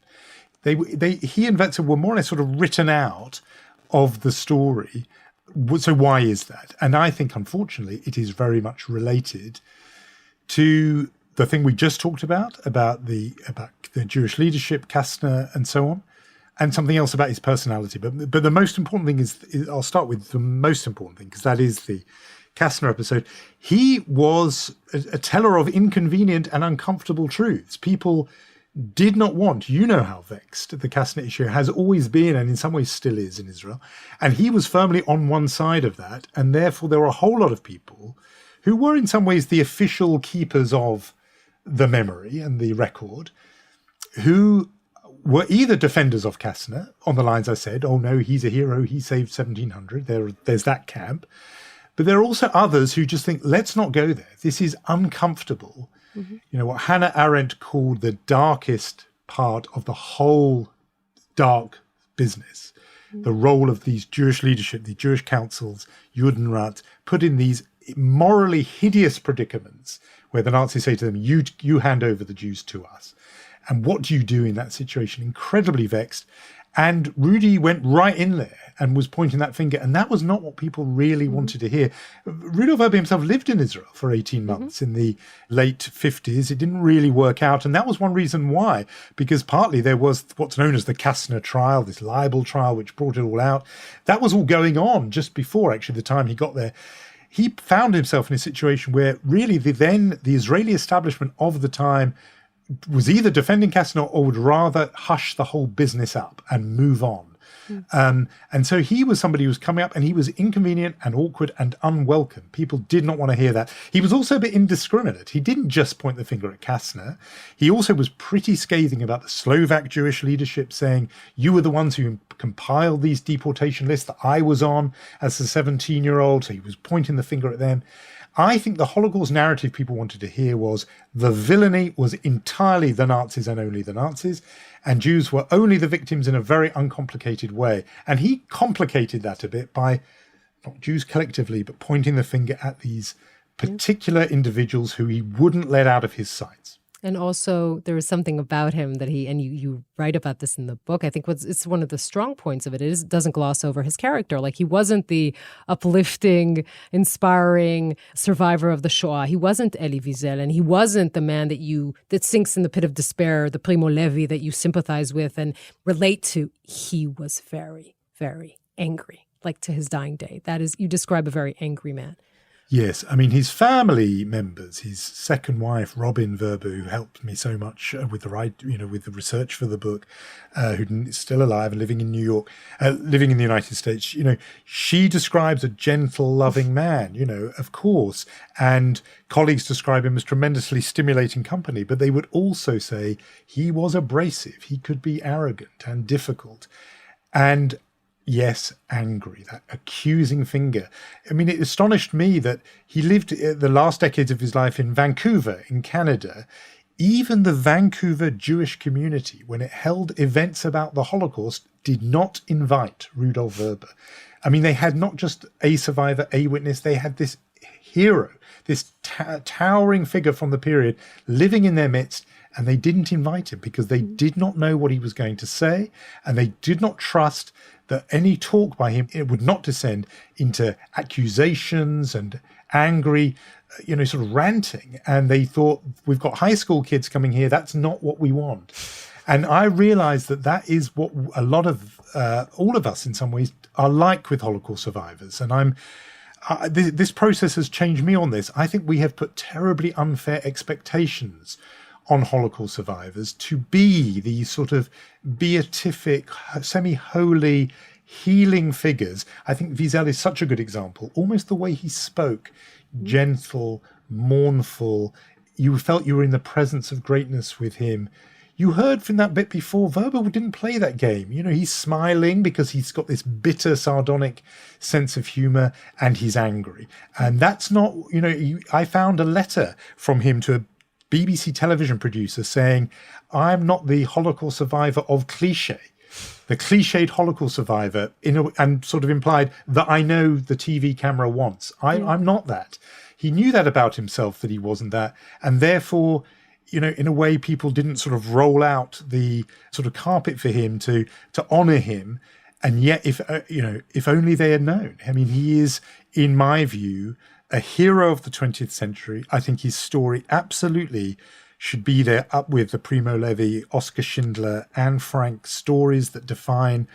[SPEAKER 2] he and Wetzel were more or less sort of written out of the story. So why is that? And I think, unfortunately, it is very much related to the thing we just talked about the Jewish leadership, Kastner, and so on, and something else about his personality. But the most important thing is I'll start with the most important thing, because that is the Kastner episode. He was a teller of inconvenient and uncomfortable truths. People did not want, you know how vexed the Kastner issue has always been, and in some ways still is in Israel. And he was firmly on one side of that. And therefore there were a whole lot of people who were in some ways the official keepers of the memory and the record, who were either defenders of Kastner on the lines I said, oh no, he's a hero, he saved 1700. There's that camp. But there are also others who just think, let's not go there. This is uncomfortable. Mm-hmm. You know, what Hannah Arendt called the darkest part of the whole dark business, the role of these Jewish leadership, the Jewish councils, Judenrat, put in these morally hideous predicaments where the Nazis say to them, you hand over the Jews to us. And what do you do in that situation? Incredibly vexed. And Rudy went right in there and was pointing that finger. And that was not what people really wanted to hear. Rudolf Vrba himself lived in Israel for 18 months in the late 50s. It didn't really work out. And that was one reason why, because partly there was what's known as the Kastner trial, this libel trial, which brought it all out. That was all going on just before, actually, the time he got there. He found himself in a situation where really the Israeli establishment of the time was either defending Kastner or would rather hush the whole business up and move on. And so he was somebody who was coming up, and he was inconvenient and awkward and unwelcome. People did not want to hear that. He was also a bit indiscriminate. He didn't just point the finger at Kastner. He also was pretty scathing about the Slovak Jewish leadership, saying, you were the ones who compiled these deportation lists that I was on as a 17-year-old. So he was pointing the finger at them. I think the Holocaust narrative people wanted to hear was the villainy was entirely the Nazis and only the Nazis, and Jews were only the victims in a very uncomplicated way. And he complicated that a bit by, not Jews collectively, but pointing the finger at these particular individuals who he wouldn't let out of his sights.
[SPEAKER 1] And also there was something about him that you write about this in the book. I think it's one of the strong points of it. It doesn't gloss over his character. Like, he wasn't the uplifting, inspiring survivor of the Shoah. He wasn't Elie Wiesel, and he wasn't the man that sinks in the pit of despair, the Primo Levi that you sympathize with and relate to. He was very, very angry, like to his dying day. That is, you describe a very angry man.
[SPEAKER 2] Yes, I mean, his family members, his second wife, Robin Vrba, who helped me so much with the research for the book, who's still alive and living in New York, living in the United States, she describes a gentle, loving man, of course. And colleagues describe him as tremendously stimulating company, but they would also say he was abrasive. He could be arrogant and difficult. And yes, angry, that accusing finger. I mean, it astonished me that he lived the last decades of his life in Vancouver, in Canada. Even the Vancouver Jewish community, when it held events about the Holocaust, did not invite Rudolf Vrba. I mean, they had not just a survivor, a witness, they had this hero, this towering figure from the period living in their midst, and they didn't invite him because they did not know what he was going to say, and they did not trust that any talk by him, it would not descend into accusations and angry, sort of ranting. And they thought, we've got high school kids coming here. That's not what we want. And I realized that is what a lot of, all of us in some ways are like with Holocaust survivors. And this process has changed me on this. I think we have put terribly unfair expectations on Holocaust survivors to be these sort of beatific, semi-holy, healing figures. I think Wiesel is such a good example. Almost the way he spoke, gentle, mournful. You felt you were in the presence of greatness with him. You heard from that bit before, Vrba didn't play that game. He's smiling because he's got this bitter, sardonic sense of humor, and he's angry. And that's not, I found a letter from him to a BBC television producer saying, I'm not the Holocaust survivor of cliche, the cliched Holocaust survivor, and sort of implied that I know the TV camera wants. I'm not that. He knew that about himself, that he wasn't that. And therefore, in a way, people didn't sort of roll out the sort of carpet for him to honor him. And yet, if only they had known. I mean, he is, in my view, a hero of the 20th century. I think his story absolutely should be there up with the Primo Levi, Oskar Schindler, Anne Frank stories that define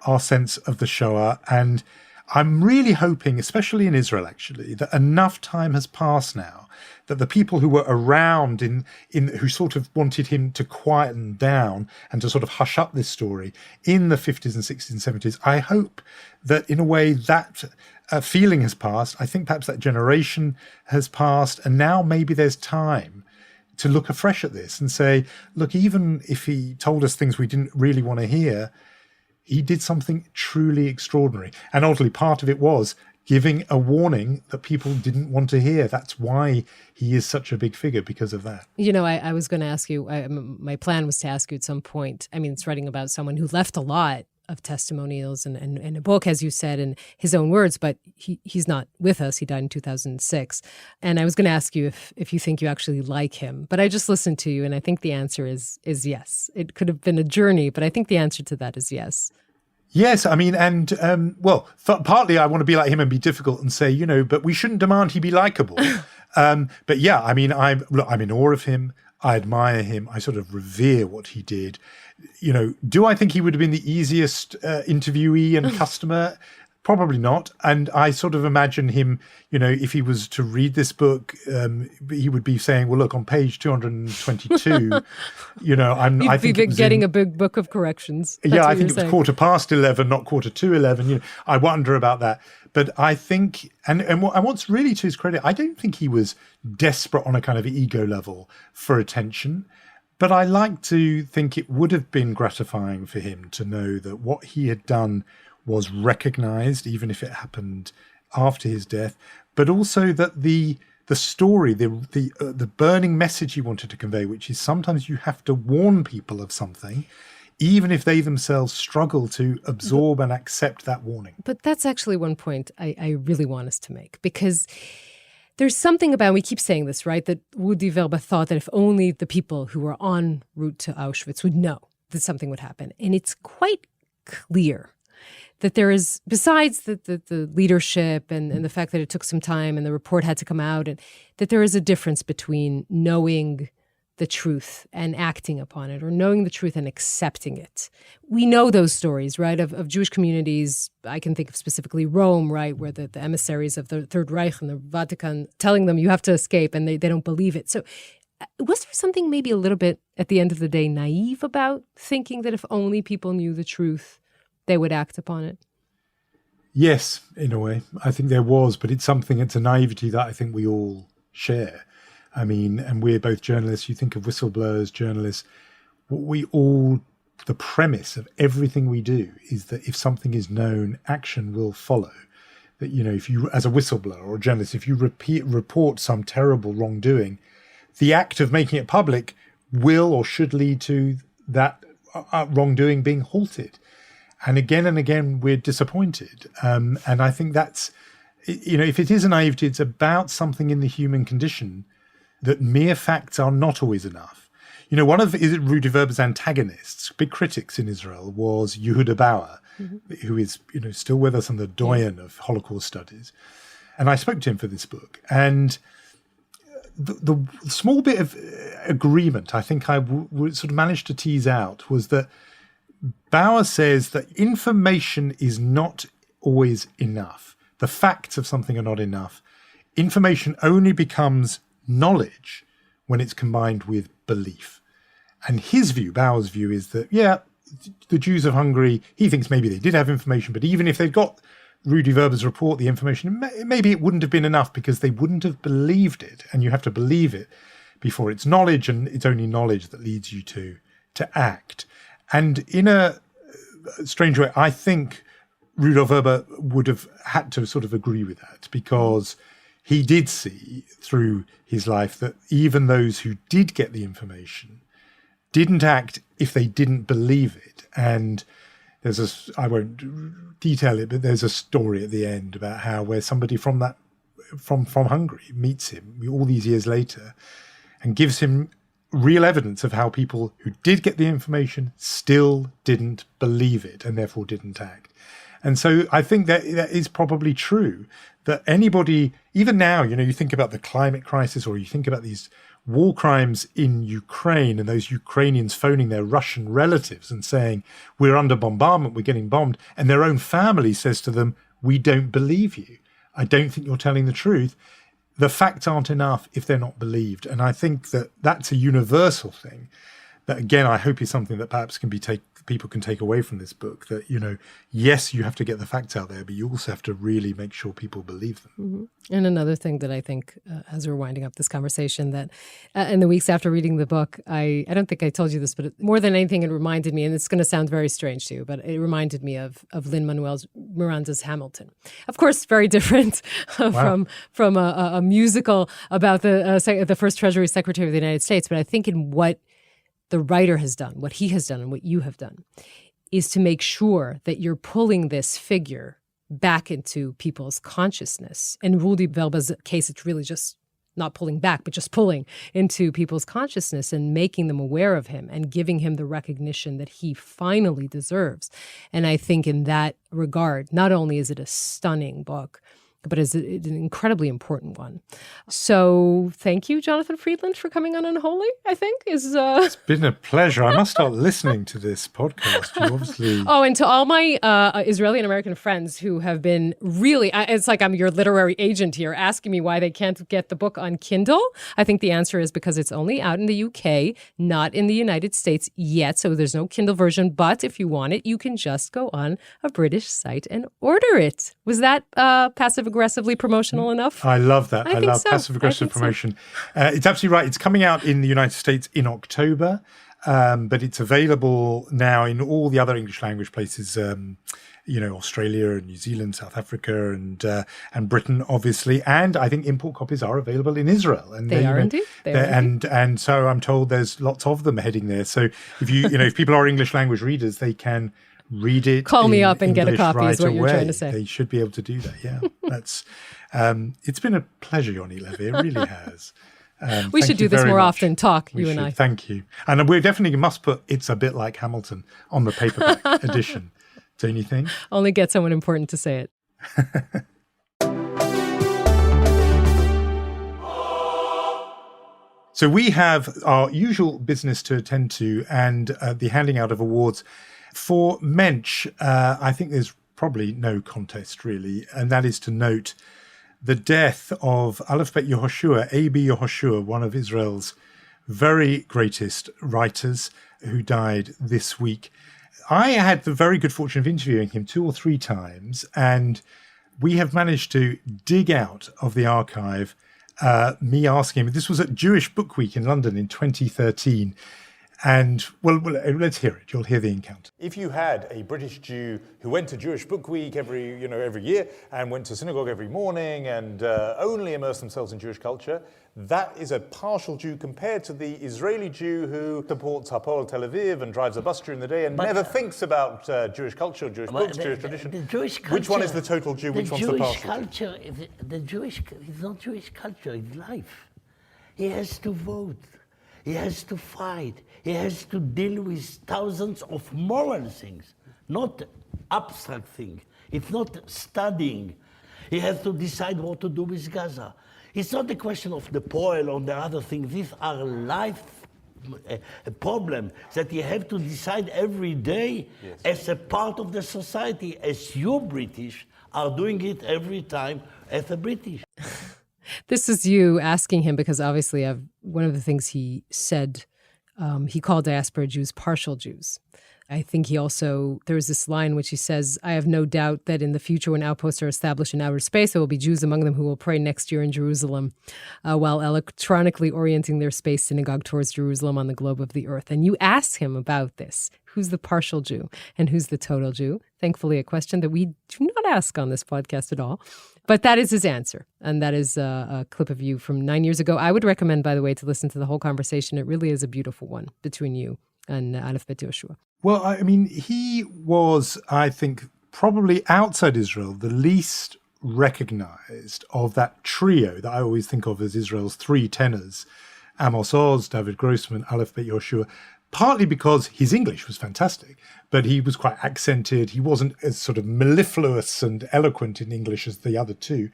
[SPEAKER 2] our sense of the Shoah. And I'm really hoping, especially in Israel, actually, that enough time has passed now that the people who were around who sort of wanted him to quieten down and to sort of hush up this story in the 50s and 60s and 70s, I hope that in a way that feeling has passed. I think perhaps that generation has passed, and now maybe there's time to look afresh at this and say, look, even if he told us things we didn't really want to hear, he did something truly extraordinary. And ultimately, part of it was giving a warning that people didn't want to hear. That's why he is such a big figure, because of that.
[SPEAKER 1] I was going to ask you, my plan was to ask you at some point. I mean, it's writing about someone who left a lot of testimonials and a book, as you said, in his own words, but he's not with us. He died in 2006. And I was going to ask you if you think you actually like him, but I just listened to you, and I think the answer is yes. It could have been a journey, but I think the answer to that is yes.
[SPEAKER 2] Yes, I mean, and partly I want to be like him and be difficult and say, but we shouldn't demand he be likable. But yeah, I mean, I'm in awe of him. I admire him. I sort of revere what he did. Do I think he would have been the easiest interviewee and customer? Probably not. And I sort of imagine him, if he was to read this book, he would be saying, well, look, on page 222, I think
[SPEAKER 1] you'd be getting a big book of corrections. That's
[SPEAKER 2] I think it was 11:15, not 11:45. I wonder about that. But I think, and what's really to his credit, I don't think he was desperate on a kind of ego level for attention. But I like to think it would have been gratifying for him to know that what he had done was recognized, even if it happened after his death, but also that the story, the burning message he wanted to convey, which is sometimes you have to warn people of something, even if they themselves struggle to absorb and accept that warning.
[SPEAKER 1] But that's actually one point I really want us to make, because there's something about, we keep saying this, right, that Rudolf Vrba thought that if only the people who were en route to Auschwitz would know that something would happen. And it's quite clear that there is, besides the leadership and the fact that it took some time and the report had to come out, and that there is a difference between knowing the truth and acting upon it, or knowing the truth and accepting it. We know those stories, right, of Jewish communities. I can think of specifically Rome, right, where the emissaries of the Third Reich and the Vatican telling them you have to escape, and they don't believe it. So was there something maybe a little bit, at the end of the day, naive about thinking that if only people knew the truth, they would act upon it?
[SPEAKER 2] Yes, in a way. I think there was, but it's a naivety that I think we all share. I mean, and we're both journalists. You think of whistleblowers, journalists. The premise of everything we do is that if something is known, action will follow. That, if you, as a whistleblower or a journalist, if you report some terrible wrongdoing, the act of making it public will or should lead to that wrongdoing being halted. And again, we're disappointed. And I think that's, if it is a naivety, it's about something in the human condition that mere facts are not always enough. One of Rudolf Vrba's antagonists, big critics in Israel, was Yehuda Bauer, who is, still with us and the doyen of Holocaust studies. And I spoke to him for this book. And the small bit of agreement I think I would sort of managed to tease out was that Bauer says that information is not always enough. The facts of something are not enough. Information only becomes knowledge when it's combined with belief. And his view, Bauer's view, is that, the Jews of Hungary, he thinks maybe they did have information, but even if they'd got Rudolf Vrba's report, the information, maybe it wouldn't have been enough because they wouldn't have believed it. And you have to believe it before it's knowledge, and it's only knowledge that leads you to act. And in a strange way, I think Rudolf Vrba would have had to sort of agree with that, because he did see through his life that even those who did get the information didn't act if they didn't believe it. And I won't detail it, but there's a story at the end about where somebody from Hungary meets him all these years later and gives him real evidence of how people who did get the information still didn't believe it and therefore didn't act. And so I think that is probably true, that anybody, even now, you think about the climate crisis, or you think about these war crimes in Ukraine and those Ukrainians phoning their Russian relatives and saying, we're under bombardment, we're getting bombed. And their own family says to them, we don't believe you. I don't think you're telling the truth. The facts aren't enough if they're not believed. And I think that that's a universal thing that, again, I hope is something that perhaps people can take away from this book, that, yes, you have to get the facts out there, but you also have to really make sure people believe them.
[SPEAKER 1] Mm-hmm. And another thing that I think, as we're winding up this conversation, that in the weeks after reading the book, I don't think I told you this, but more than anything, it reminded me, and it's going to sound very strange to you, but it reminded me of Lin-Manuel Miranda's Hamilton. Of course, very different from a musical about the first Treasury Secretary of the United States, but I think in what the writer has done, what he has done and what you have done, is to make sure that you're pulling this figure back into people's consciousness. In Rudolf Vrba's case, it's really just not pulling back, but just pulling into people's consciousness and making them aware of him and giving him the recognition that he finally deserves. And I think in that regard, not only is it a stunning book, but it's an incredibly important one. So thank you, Jonathan Freedland, for coming on Unholy, I think.
[SPEAKER 2] It's been a pleasure. I must start listening to this podcast. You obviously...
[SPEAKER 1] Oh, and to all my Israeli and American friends who have been really, it's like I'm your literary agent here, asking me why they can't get the book on Kindle. I think the answer is because it's only out in the UK, not in the United States yet. So there's no Kindle version. But if you want it, you can just go on a British site and order it. Was that passive-aggressively promotional enough?
[SPEAKER 2] I love that. I love
[SPEAKER 1] so.
[SPEAKER 2] passive-aggressive promotion. So. It's absolutely right. It's coming out in the United States in October, but it's available now in all the other English language places, Australia and New Zealand, South Africa and Britain, obviously. And I think import copies are available in Israel. And
[SPEAKER 1] they are indeed.
[SPEAKER 2] And so I'm told there's lots of them heading there. So if people are English language readers, they can read it.
[SPEAKER 1] Call me up and
[SPEAKER 2] English
[SPEAKER 1] get a copy
[SPEAKER 2] right
[SPEAKER 1] is what you're
[SPEAKER 2] away.
[SPEAKER 1] trying to say.
[SPEAKER 2] They should be able to do that, yeah. That's it's been a pleasure, Yonit Levy. It really has.
[SPEAKER 1] We should do this more often, you and I.
[SPEAKER 2] Thank you. And we definitely must put It's a Bit Like Hamilton on the paperback edition. Don't you think?
[SPEAKER 1] Only get someone important to say it.
[SPEAKER 2] So we have our usual business to attend to and the handing out of awards. For Mensch, I think there's probably no contest really, and that is to note the death of Aleph Bet Yehoshua, A.B. Yehoshua, one of Israel's very greatest writers who died this week. I had the very good fortune of interviewing him 2 or 3 times, and we have managed to dig out of the archive me asking him. This was at Jewish Book Week in London in 2013. And, well, let's hear it. You'll hear the encounter.
[SPEAKER 5] If you had a British Jew who went to Jewish Book Week every year and went to synagogue every morning and only immersed themselves in Jewish culture, that is a partial Jew compared to the Israeli Jew who supports Hapoel Tel Aviv and drives a bus during the day and never thinks about Jewish culture, Jewish books, Jewish tradition.
[SPEAKER 6] The Jewish culture,
[SPEAKER 5] which one is the total Jew? Which one's the partial Jew?
[SPEAKER 6] It's not Jewish culture, it's life. He has to vote. He has to fight. He has to deal with thousands of moral things, not abstract things. It's not studying. He has to decide what to do with Gaza. It's not a question of the Poil or the other things. These are life problems that you have to decide every day as a part of the society, as you British are doing it every time as a British.
[SPEAKER 1] This is you asking him because obviously one of the things he said, he called diaspora Jews partial Jews. I think there's this line which he says, I have no doubt that in the future when outposts are established in outer space, there will be Jews among them who will pray next year in Jerusalem while electronically orienting their space synagogue towards Jerusalem on the globe of the earth. And you ask him about this. Who's the partial Jew and who's the total Jew? Thankfully, a question that we do not ask on this podcast at all. But that is his answer. And that is a clip of you from 9 years ago. I would recommend, by the way, to listen to the whole conversation. It really is a beautiful one between you and Aleph Bet Yehoshua.
[SPEAKER 2] Well, I mean, he was, I think, probably outside Israel, the least recognized of that trio that I always think of as Israel's 3 tenors. Amos Oz, David Grossman, Aleph Bet Yoshua, partly because his English was fantastic, but he was quite accented. He wasn't as sort of mellifluous and eloquent in English as the other two.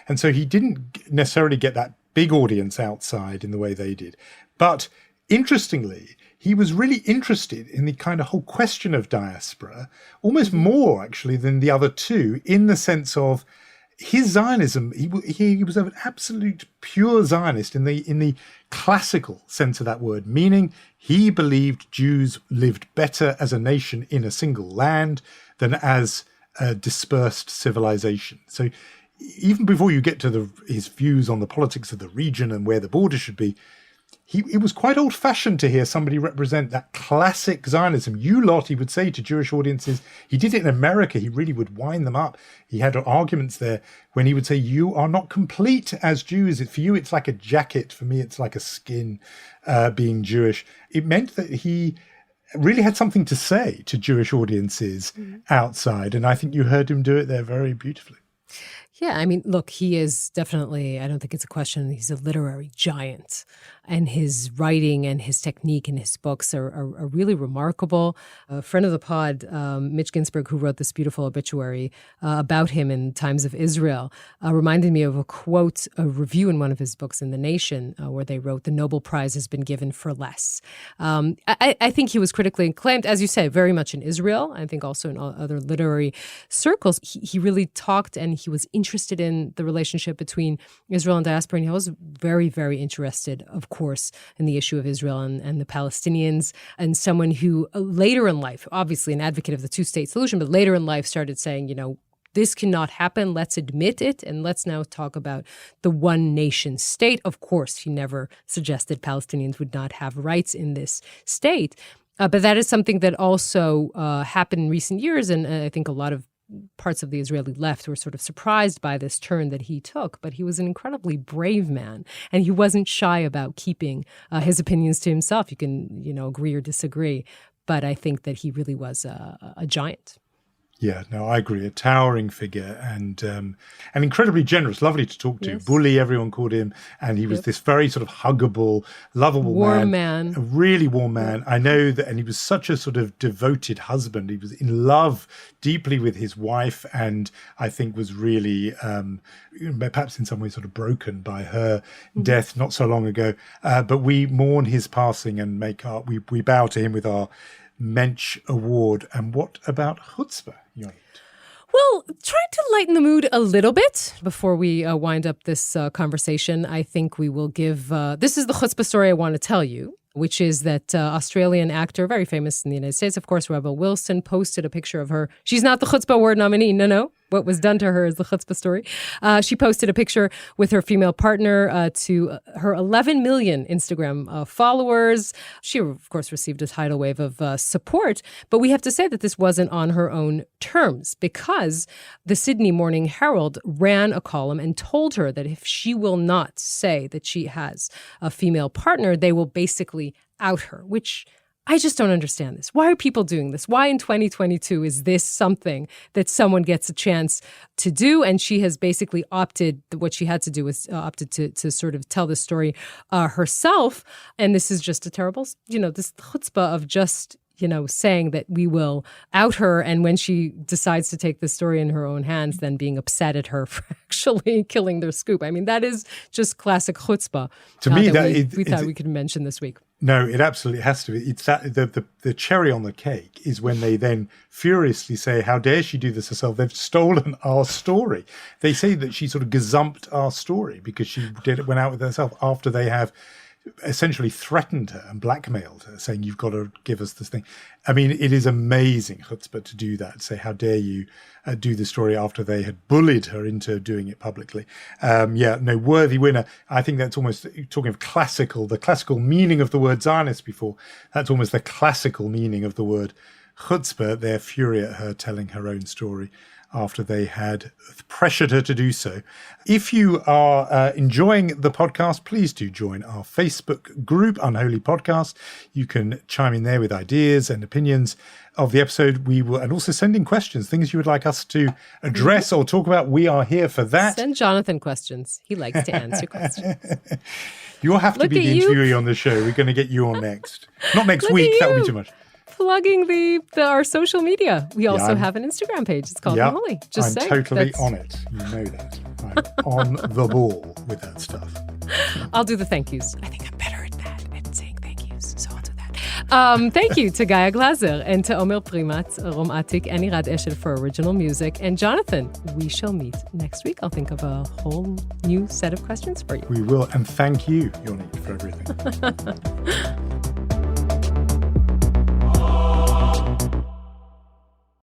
[SPEAKER 2] And so he didn't necessarily get that big audience outside in the way they did. But interestingly, he was really interested in the kind of whole question of diaspora, almost more actually than the other two, in the sense of his Zionism. He was an absolute pure Zionist in the classical sense of that word, meaning he believed Jews lived better as a nation in a single land than as a dispersed civilization. So even before you get to his views on the politics of the region and where the border should be, it was quite old-fashioned to hear somebody represent that classic Zionism. You lot, he would say to Jewish audiences. He did it in America. He really would wind them up. He had arguments there when he would say, you are not complete as Jews. For you, it's like a jacket. For me, it's like a skin, being Jewish. It meant that he really had something to say to Jewish audiences outside. And I think you heard him do it there very beautifully.
[SPEAKER 1] Yeah, I mean, look, he is definitely, I don't think it's a question, he's a literary giant. And his writing and his technique and his books are really remarkable. A friend of the pod, Mitch Ginsburg, who wrote this beautiful obituary about him in Times of Israel, reminded me of a quote, a review in one of his books in The Nation, where they wrote, "The Nobel Prize has been given for less." I think he was critically acclaimed, as you say, very much in Israel. I think also in other literary circles. He really talked and he was interested in the relationship between Israel and diaspora. And he was very, very interested, of course, in the issue of Israel and the Palestinians, and someone who later in life, obviously an advocate of the two-state solution, but later in life started saying, this cannot happen. Let's admit it. And let's now talk about the one nation state. Of course, he never suggested Palestinians would not have rights in this state. But that is something that also happened in recent years. And I think a lot of parts of the Israeli left were sort of surprised by this turn that he took. But he was an incredibly brave man, and he wasn't shy about keeping his opinions to himself. You can, agree or disagree, but I think that he really was a giant.
[SPEAKER 2] Yeah, no, I agree. A towering figure and incredibly generous, lovely to talk to.
[SPEAKER 1] Yes.
[SPEAKER 2] Bully, everyone called him. And he was this very sort of huggable, lovable
[SPEAKER 1] warm
[SPEAKER 2] man.
[SPEAKER 1] man.
[SPEAKER 2] A really warm man. I know that, and he was such a sort of devoted husband. He was in love deeply with his wife, and I think was really, perhaps in some ways sort of broken by her death not so long ago. But we mourn his passing and we bow to him with our Mensch Award. And what about chutzpah, Yonit?
[SPEAKER 1] Well, trying to lighten the mood a little bit before we wind up this conversation, I think we will give, this is the chutzpah story I want to tell you, which is that Australian actor, very famous in the United States, of course, Rebel Wilson, posted a picture of her. She's not the Chutzpah Award nominee. No. What was done to her is the chutzpah story. She posted a picture with her female partner to her 11 million Instagram followers. She, of course, received a tidal wave of support. But we have to say that this wasn't on her own terms, because the Sydney Morning Herald ran a column and told her that if she will not say that she has a female partner, they will basically out her, which I just don't understand this. Why are people doing this? Why in 2022 is this something that someone gets a chance to do? And she has basically opted, what she had to do was opted to sort of tell the story herself. And this is just a terrible, this chutzpah of just, saying that we will out her. And when she decides to take the story in her own hands, then being upset at her for actually killing their scoop. I mean, that is just classic chutzpah.
[SPEAKER 2] To me,
[SPEAKER 1] we thought we could mention this week.
[SPEAKER 2] No, it absolutely has to be. It's that the cherry on the cake is when they then furiously say, how dare she do this herself? They've stolen our story. They say that she sort of gazumped our story because she went out with herself after they have essentially threatened her and blackmailed her, saying, you've got to give us this thing. I mean, it is amazing chutzpah to do that, say, how dare you do the story after they had bullied her into doing it publicly. Worthy winner. I think that's almost, talking of the classical meaning of the word Zionist before, that's almost the classical meaning of the word chutzpah, their fury at her telling her own story after they had pressured her to do so. If you are enjoying the podcast, please do join our Facebook group, Unholy Podcast. You can chime in there with ideas and opinions of the episode. We will, and also send in questions, things you would like us to address or talk about. We are here for that.
[SPEAKER 1] Send Jonathan questions. He likes to answer questions.
[SPEAKER 2] You'll have to be the interviewee on the show. We're going to get you on next. Not next week. That would be too much.
[SPEAKER 1] Plugging our social media. We also have an Instagram page. It's called Unholy.
[SPEAKER 2] I'm totally on it. You know that. I'm on the ball with that stuff.
[SPEAKER 1] I'll do the thank yous. I think I'm better at saying thank yous, so I'll do that. Thank you to Gaia Glaser and to Omer Primat, Rom Atik, and Irad Eshel for original music. And Jonathan, we shall meet next week. I'll think of a whole new set of questions for you.
[SPEAKER 2] We will. And thank you, Yonit, for everything.